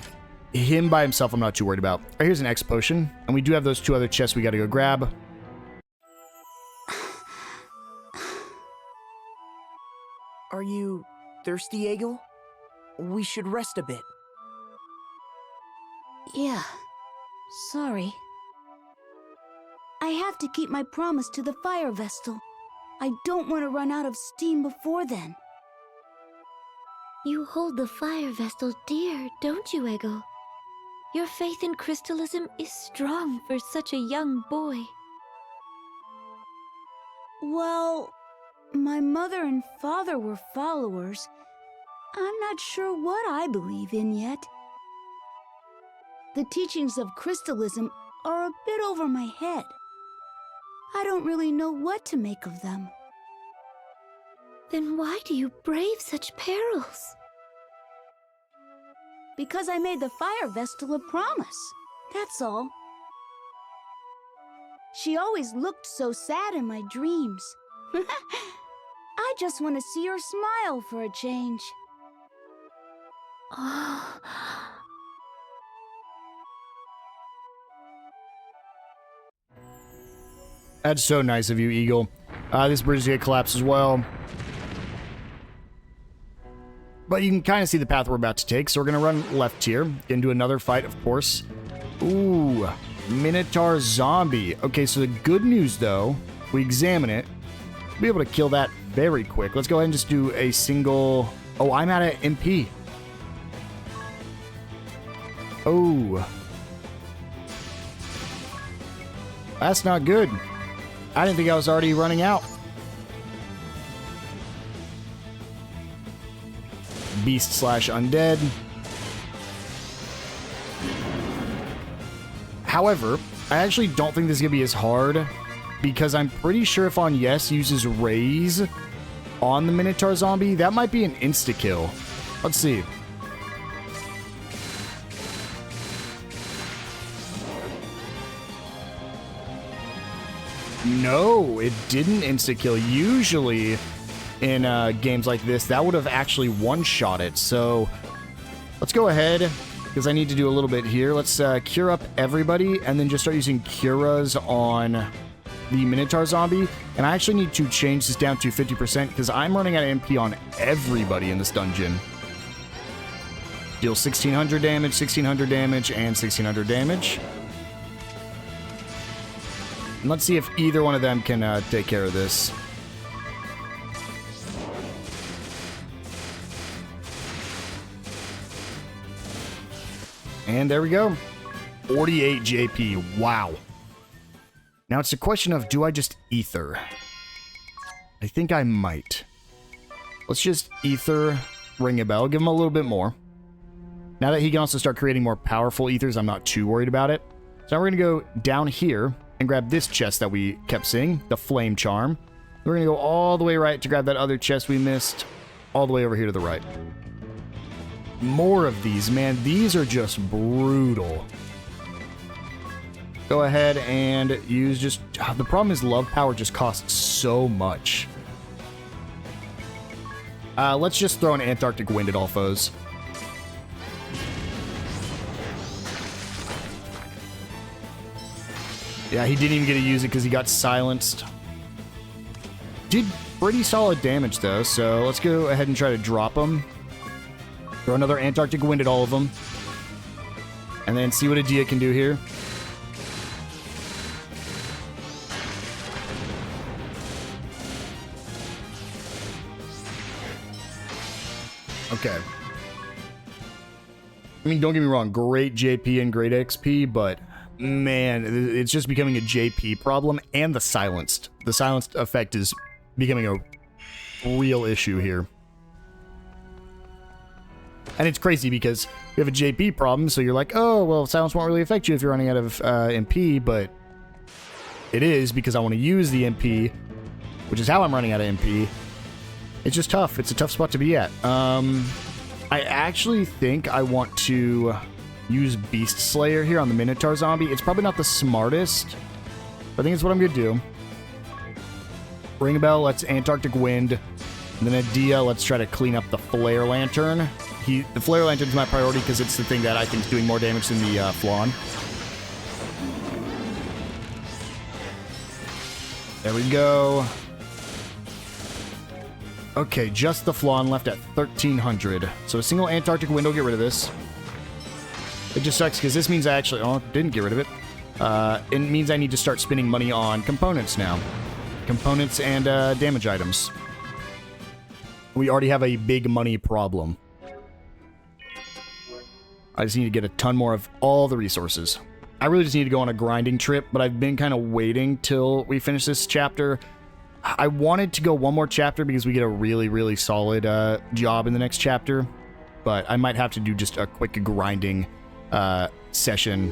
him by himself, I'm not too worried about. All right, here's an X potion, and we do have those 2 other chests we got to go grab. Are you thirsty, Egil? We should rest a bit. Yeah. Sorry. I have to keep my promise to the fire vestal. I don't want to run out of steam before then. You hold the fire vestal dear, don't you, Egil? Your faith in crystalism is strong for such a young boy. Well, my mother and father were followers. I'm not sure what I believe in yet. The teachings of crystalism are a bit over my head. I don't really know what to make of them. Then why do you brave such perils? Because I made the fire vestal a promise. That's all. She always looked so sad in my dreams. I just want to see her smile for a change. That's so nice of you, Eagle. This bridge is going to collapse as well. But you can kind of see the path we're about to take, so we're going to run left here. Into another fight, of course. Ooh, Minotaur Zombie. Okay, so the good news, though, we examine it. We'll be able to kill that very quick. Let's go ahead and just do a single... Oh, I'm out of MP. Oh. That's not good. I didn't think I was already running out. Beast/undead. However, I actually don't think this is going to be as hard because I'm pretty sure if Agnès uses Raise on the Minotaur Zombie, that might be an insta-kill. Let's see. No, it didn't insta-kill. Usually, in games like this, that would have actually one-shot it. So, let's go ahead, because I need to do a little bit here. Let's cure up everybody, and then just start using curas on the Minotaur Zombie. And I actually need to change this down to 50% because I'm running out of MP on everybody in this dungeon. Deal 1600 damage, 1600 damage, and 1600 damage. And let's see if either one of them can take care of this. And there we go. 48 JP. Wow. Now it's a question of, do I just ether? I think I might. Let's just ether Ringabel. Give him a little bit more. Now that he can also start creating more powerful ethers, I'm not too worried about it. So now we're going to go down here and grab this chest that we kept seeing, the Flame Charm. We're going to go all the way right to grab that other chest we missed, all the way over here to the right. More of these, man. These are just brutal. Go ahead and use just... the problem is love power just costs so much. Let's just throw an Antarctic Wind at all foes. Yeah, he didn't even get to use it because he got silenced. Did pretty solid damage, though, so let's go ahead and try to drop him. Throw another Antarctic Wind at all of them. And then see what Edea can do here. Okay. I mean, don't get me wrong, great JP and great XP, but man, it's just becoming a JP problem, and the silenced effect is becoming a real issue here. And it's crazy because we have a JP problem, so you're like, oh, well, silence won't really affect you if you're running out of MP, but it is because I want to use the MP, which is how I'm running out of MP. It's just tough. It's a tough spot to be at. I actually think I want to use Beast Slayer here on the Minotaur zombie. It's probably not the smartest, but I think it's what I'm going to do. Ringabel, let's Antarctic Wind. And then Edea, let's try to clean up the Flare Lantern. The Flare Lantern's my priority because it's the thing that I think is doing more damage than the Flawn. There we go. Okay, just the Flawn left at 1300. So a single Antarctic Wind will get rid of this. It just sucks because this means I actually... oh, didn't get rid of it. It means I need to start spending money on components now. Components and damage items. We already have a big money problem. I just need to get a ton more of all the resources. I really just need to go on a grinding trip, but I've been kind of waiting till we finish this chapter. I wanted to go one more chapter because we get a really, really solid job in the next chapter, but I might have to do just a quick grinding session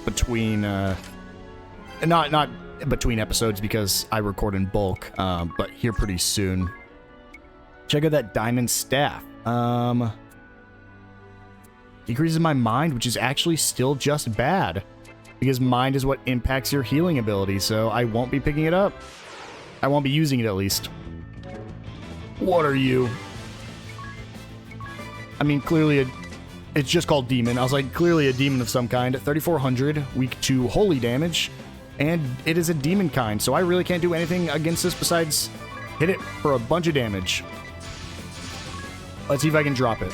between, not between episodes because I record in bulk, but here pretty soon. Check out that Diamond Staff. Decreases my mind, which is actually still just bad because mind is what impacts your healing ability, so I won't be picking it up. I won't be using it, at least. What are you? I mean, clearly, it's just called Demon. I was like, clearly a demon of some kind. 3400, weak to holy damage, and it is a demon kind, so I really can't do anything against this besides hit it for a bunch of damage. Let's see if I can drop it.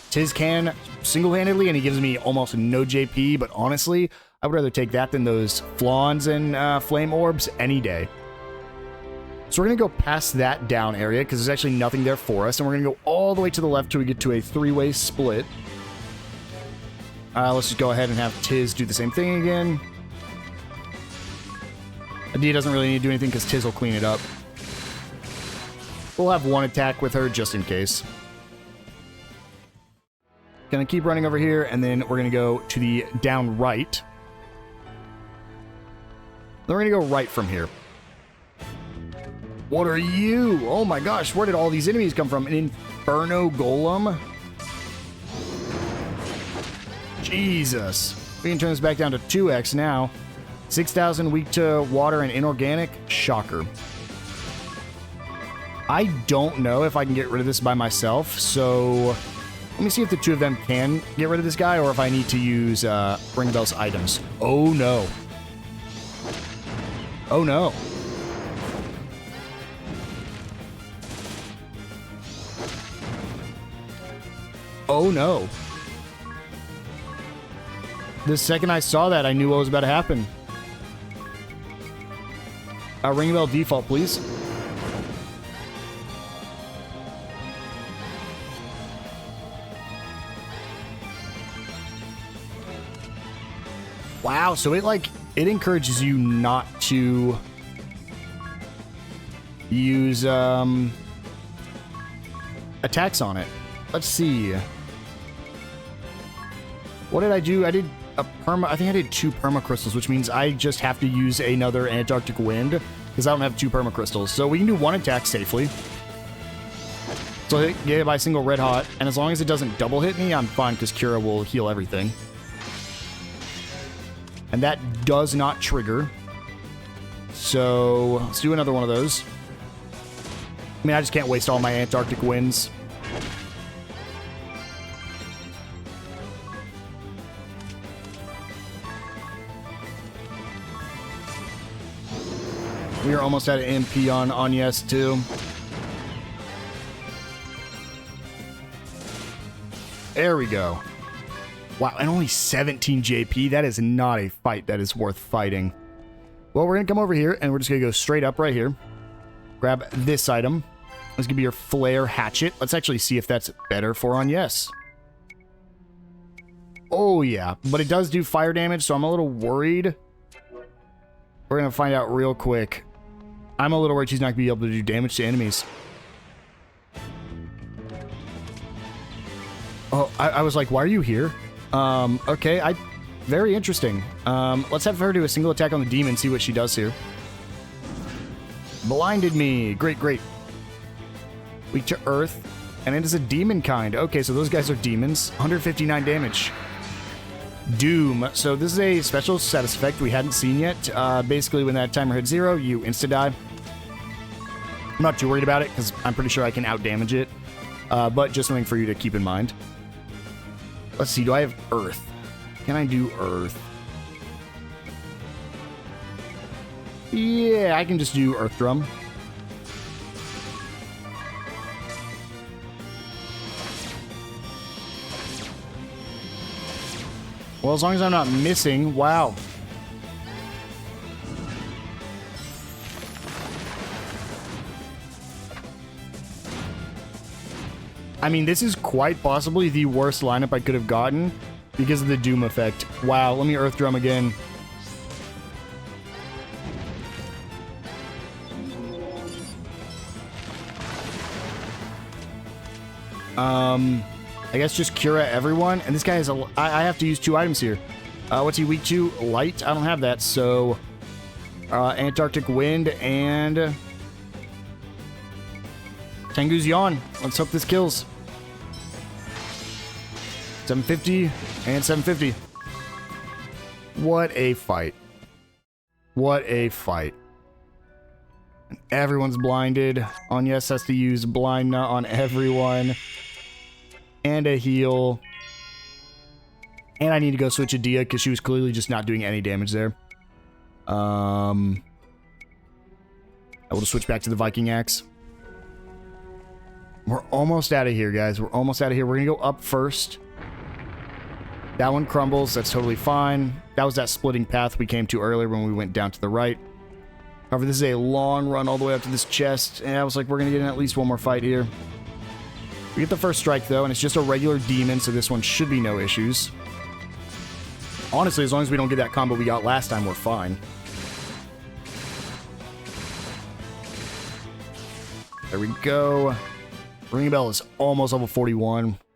Tiz can single-handedly, and he gives me almost no JP, but honestly, I would rather take that than those Flawns and Flame Orbs any day. So we're going to go past that down area, because there's actually nothing there for us, and we're going to go all the way to the left till we get to a three-way split. Let's just go ahead and have Tiz do the same thing again. Edea doesn't really need to do anything, because Tiz will clean it up. We'll have one attack with her, just in case. Gonna keep running over here, and then we're gonna go to the down right. Then we're gonna go right from here. What are you? Oh my gosh, where did all these enemies come from? An Inferno Golem? Jesus. We can turn this back down to 2x now. 6,000 weak to water and inorganic. Shocker. I don't know if I can get rid of this by myself, so... let me see if the two of them can get rid of this guy, or if I need to use Ringabel's items. Oh no. Oh no. Oh no. The second I saw that, I knew what was about to happen. Ringabel default, please. Wow, so it encourages you not to use attacks on it. Let's see. What did I do? I did a I think I did 2 perma crystals, which means I just have to use another Antarctic wind because I don't have 2 perma crystals. So we can do 1 attack safely. So I get it by a single red hot, and as long as it doesn't double hit me, I'm fine because Cura will heal everything. And that does not trigger. So let's do another one of those. I mean, I just can't waste all my Antarctic winds. We are almost at an MP on Agnès too. There we go. Wow, and only 17 JP. That is not a fight that is worth fighting. Well, we're going to come over here, and we're just going to go straight up right here. Grab this item. This could be your Flare Hatchet. Let's actually see if that's better for Agnès. Oh, yeah. But it does do fire damage, so I'm a little worried. We're going to find out real quick. I'm a little worried she's not going to be able to do damage to enemies. Oh, I was like, why are you here? Okay, very interesting. Let's have her do a single attack on the demon, see what she does here. Blinded me. Great, great. Weak to earth. And it is a demon kind. Okay, so those guys are demons. 159 damage. Doom. So this is a special status effect we hadn't seen yet. Basically, when that timer hits 0, you insta-die. I'm not too worried about it, because I'm pretty sure I can out-damage it. But just something for you to keep in mind. Let's see, do I have Earth? Can I do Earth? Yeah, I can just do Earth Drum. Well, as long as I'm not missing, wow. I mean, this is quite possibly the worst lineup I could have gotten because of the Doom effect. Wow, let me Earth Drum again. I guess just Cura everyone. And this guy has a... I have to use 2 items here. What's he weak to? Light? I don't have that, so... Antarctic Wind and... Tengu's Yawn. Let's hope this kills. 750 and 750. What a fight. What a fight. Everyone's blinded. Agnès has to use Blind Nut on everyone. And a heal. And I need to go switch Edea because she was clearly just not doing any damage there. I will switch back to the Viking Axe. We're almost out of here, guys. We're almost out of here. We're going to go up first. That one crumbles. That's totally fine. That was that splitting path we came to earlier when we went down to the right. However, this is a long run all the way up to this chest. And I was like, we're going to get in at least one more fight here. We get the first strike, though, and it's just a regular demon, so this one should be no issues. Honestly, as long as we don't get that combo we got last time, we're fine. There we go. Ringabel is almost level 41. Go ahead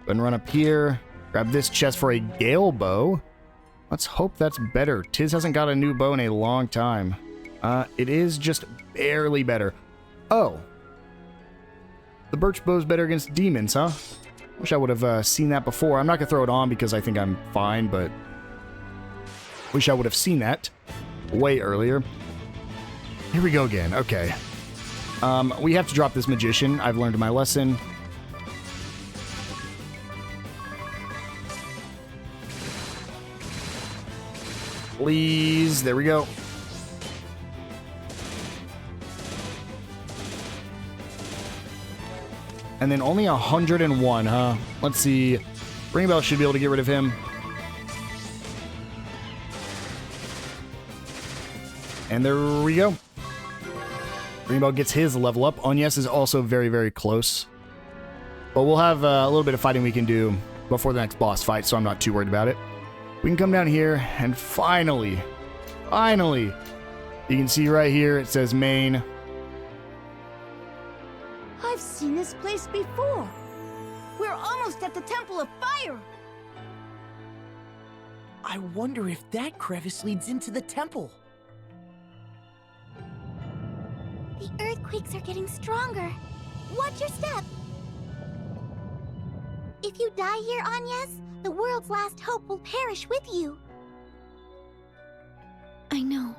and run up here. Grab this chest for a Gale Bow. Let's hope that's better. Tiz hasn't got a new bow in a long time. It is just barely better. Oh. The Birch Bow's better against demons, huh? Wish I would have seen that before. I'm not going to throw it on because I think I'm fine, but... Wish I would have seen that way earlier. Here we go again. Okay. We have to drop this Magician. I've learned my lesson. Please. There we go. And then only 101, huh? Let's see. Ringabel should be able to get rid of him. And there we go. Ringabel gets his level up. Agnès is also very, very close. But we'll have a little bit of fighting we can do before the next boss fight, so I'm not too worried about it. We can come down here, and finally, you can see right here, it says main. I've seen this place before. We're almost at the Temple of Fire. I wonder if that crevice leads into the temple. The earthquakes are getting stronger. Watch your step. If you die here, Agnès, the world's last hope will perish with you. I know.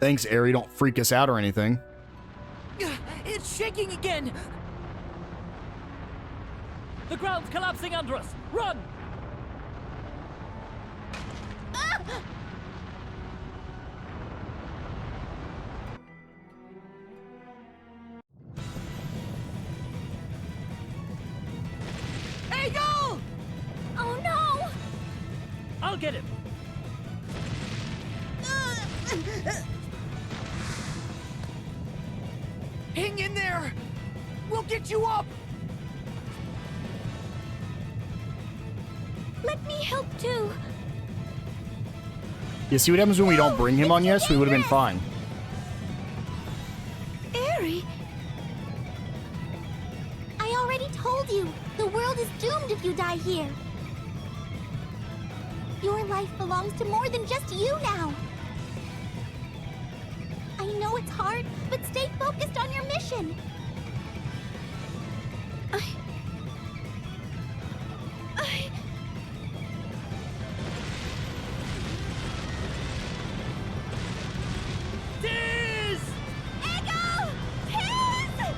Thanks, Aerie. Don't freak us out or anything. It's shaking again! The ground's collapsing under us! Run! Eagle! Oh no! I'll get him! Hang in there! We'll get you up! Let me help too. You see what happens when we don't bring him on? Yes, we would have been fine. Aerie, I already told you, the world is doomed if you die here. Your life belongs to more than just you now. I know it's hard, but stay focused on your mission. Tiz! Echo! Tiz!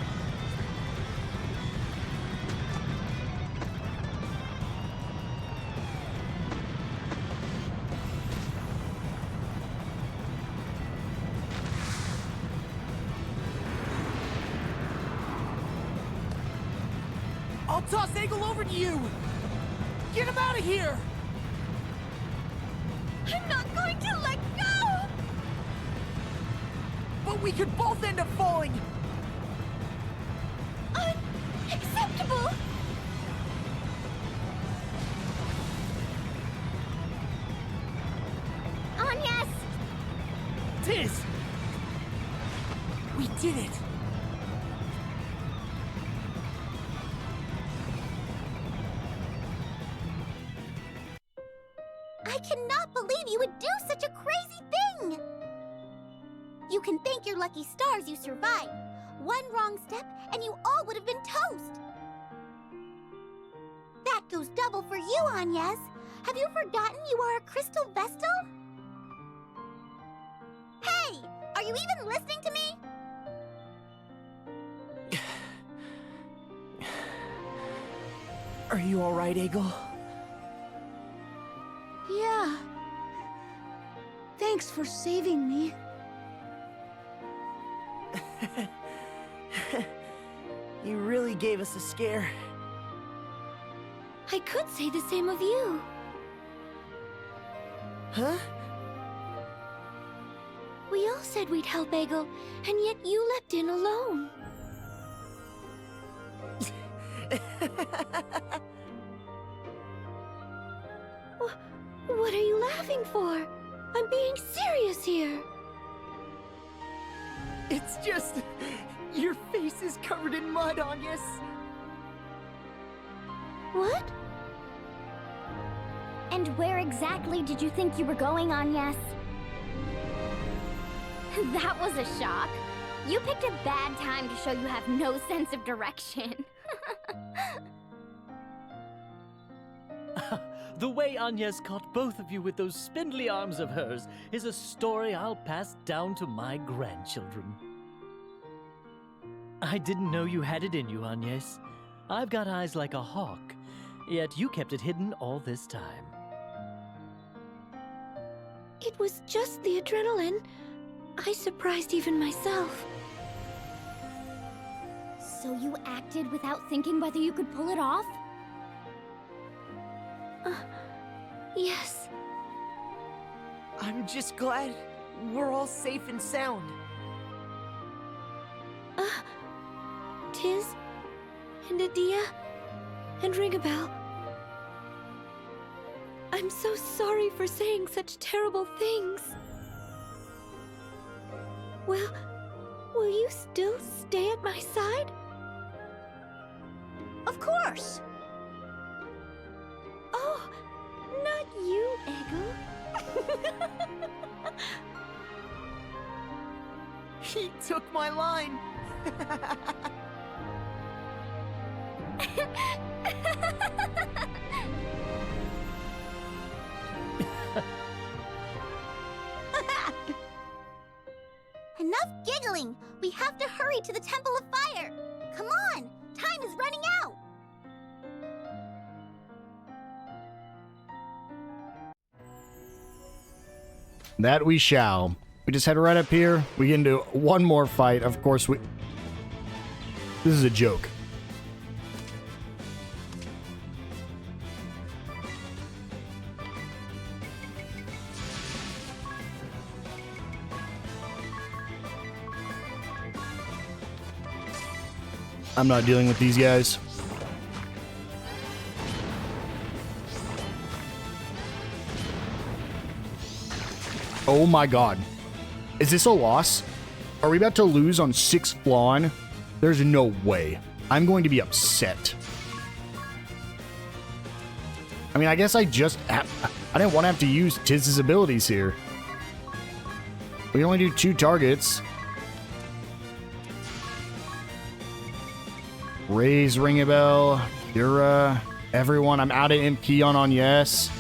I'll toss Eagle over to you! Get him out of here! I'm not going to let go! But we could both end up falling! Unacceptable! Agnès! Tiz! We did it! I cannot believe you would do such a crazy thing! You can thank your lucky stars you survived. One wrong step, and you all would have been toast! That goes double for you, Agnès. Have you forgotten you are a crystal vestal? Hey! Are you even listening to me? Are you alright, Eagle? Yeah. Thanks for saving me. You really gave us a scare. I could say the same of you. Huh? We all said we'd help Eagle, and yet you leapt in alone. What are you laughing for? I'm being serious here. It's just... your face is covered in mud, Agnès. What? And where exactly did you think you were going, Agnès? That was a shock. You picked a bad time to show you have no sense of direction. The way Agnès caught both of you with those spindly arms of hers is a story I'll pass down to my grandchildren. I didn't know you had it in you, Agnès. I've got eyes like a hawk, yet you kept it hidden all this time. It was just the adrenaline. I surprised even myself. So you acted without thinking whether you could pull it off? Yes. I'm just glad we're all safe and sound. Tiz and Edea and Ringabel. I'm so sorry for saying such terrible things. Will you still stay at my side? Of course! Oh, not you, Eggle. He took my line! Enough giggling! We have to hurry to the Temple of Fire! Come on! Time is running out! That we shall. We just head right up here. We get into one more fight. Of course, this is a joke. I'm not dealing with these guys. Oh my god. Is this a loss? Are we about to lose on 6 Flawn? There's no way. I'm going to be upset. I mean, I guess I didn't want to have to use Tiz's abilities here. We can only do 2 targets. Raise Ringabel, Yura, everyone. I'm out of MP on yes.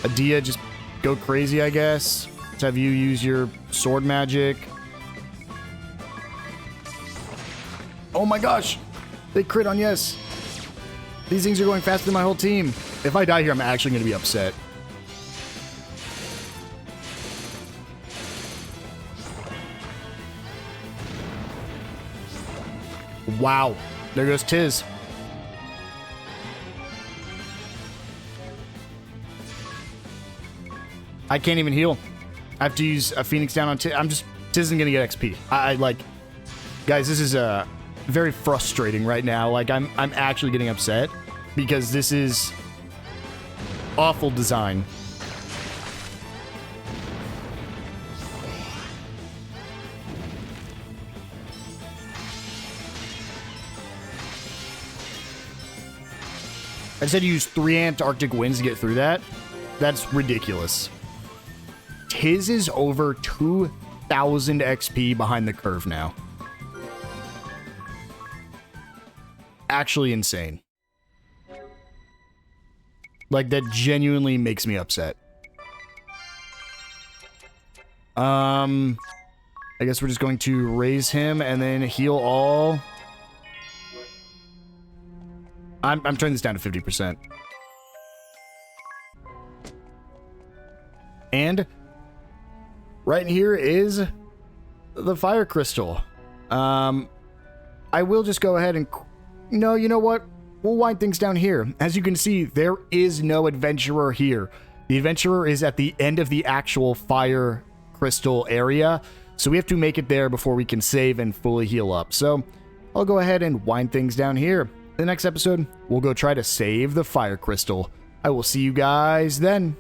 Edea, just go crazy, I guess. Let's have you use your sword magic. Oh my gosh! They crit on yes. These things are going faster than my whole team. If I die here, I'm actually going to be upset. Wow. There goes Tiz. I can't even heal. I have to use a Phoenix down on Tiz. Tiz isn't gonna get XP. Guys, this is very frustrating right now. Like, I'm actually getting upset because this is awful design. I said use 3 Antarctic winds to get through that. That's ridiculous. Tiz is over 2,000 XP behind the curve now. Actually insane. Like, that genuinely makes me upset. I guess we're just going to raise him and then heal all. I'm turning this down to 50%. And right here is the fire crystal. I will just go ahead and... No, you know what? We'll wind things down here. As you can see, there is no adventurer here. The adventurer is at the end of the actual fire crystal area, so we have to make it there before we can save and fully heal up. So I'll go ahead and wind things down here. The next episode, we'll go try to save the fire crystal. I will see you guys then.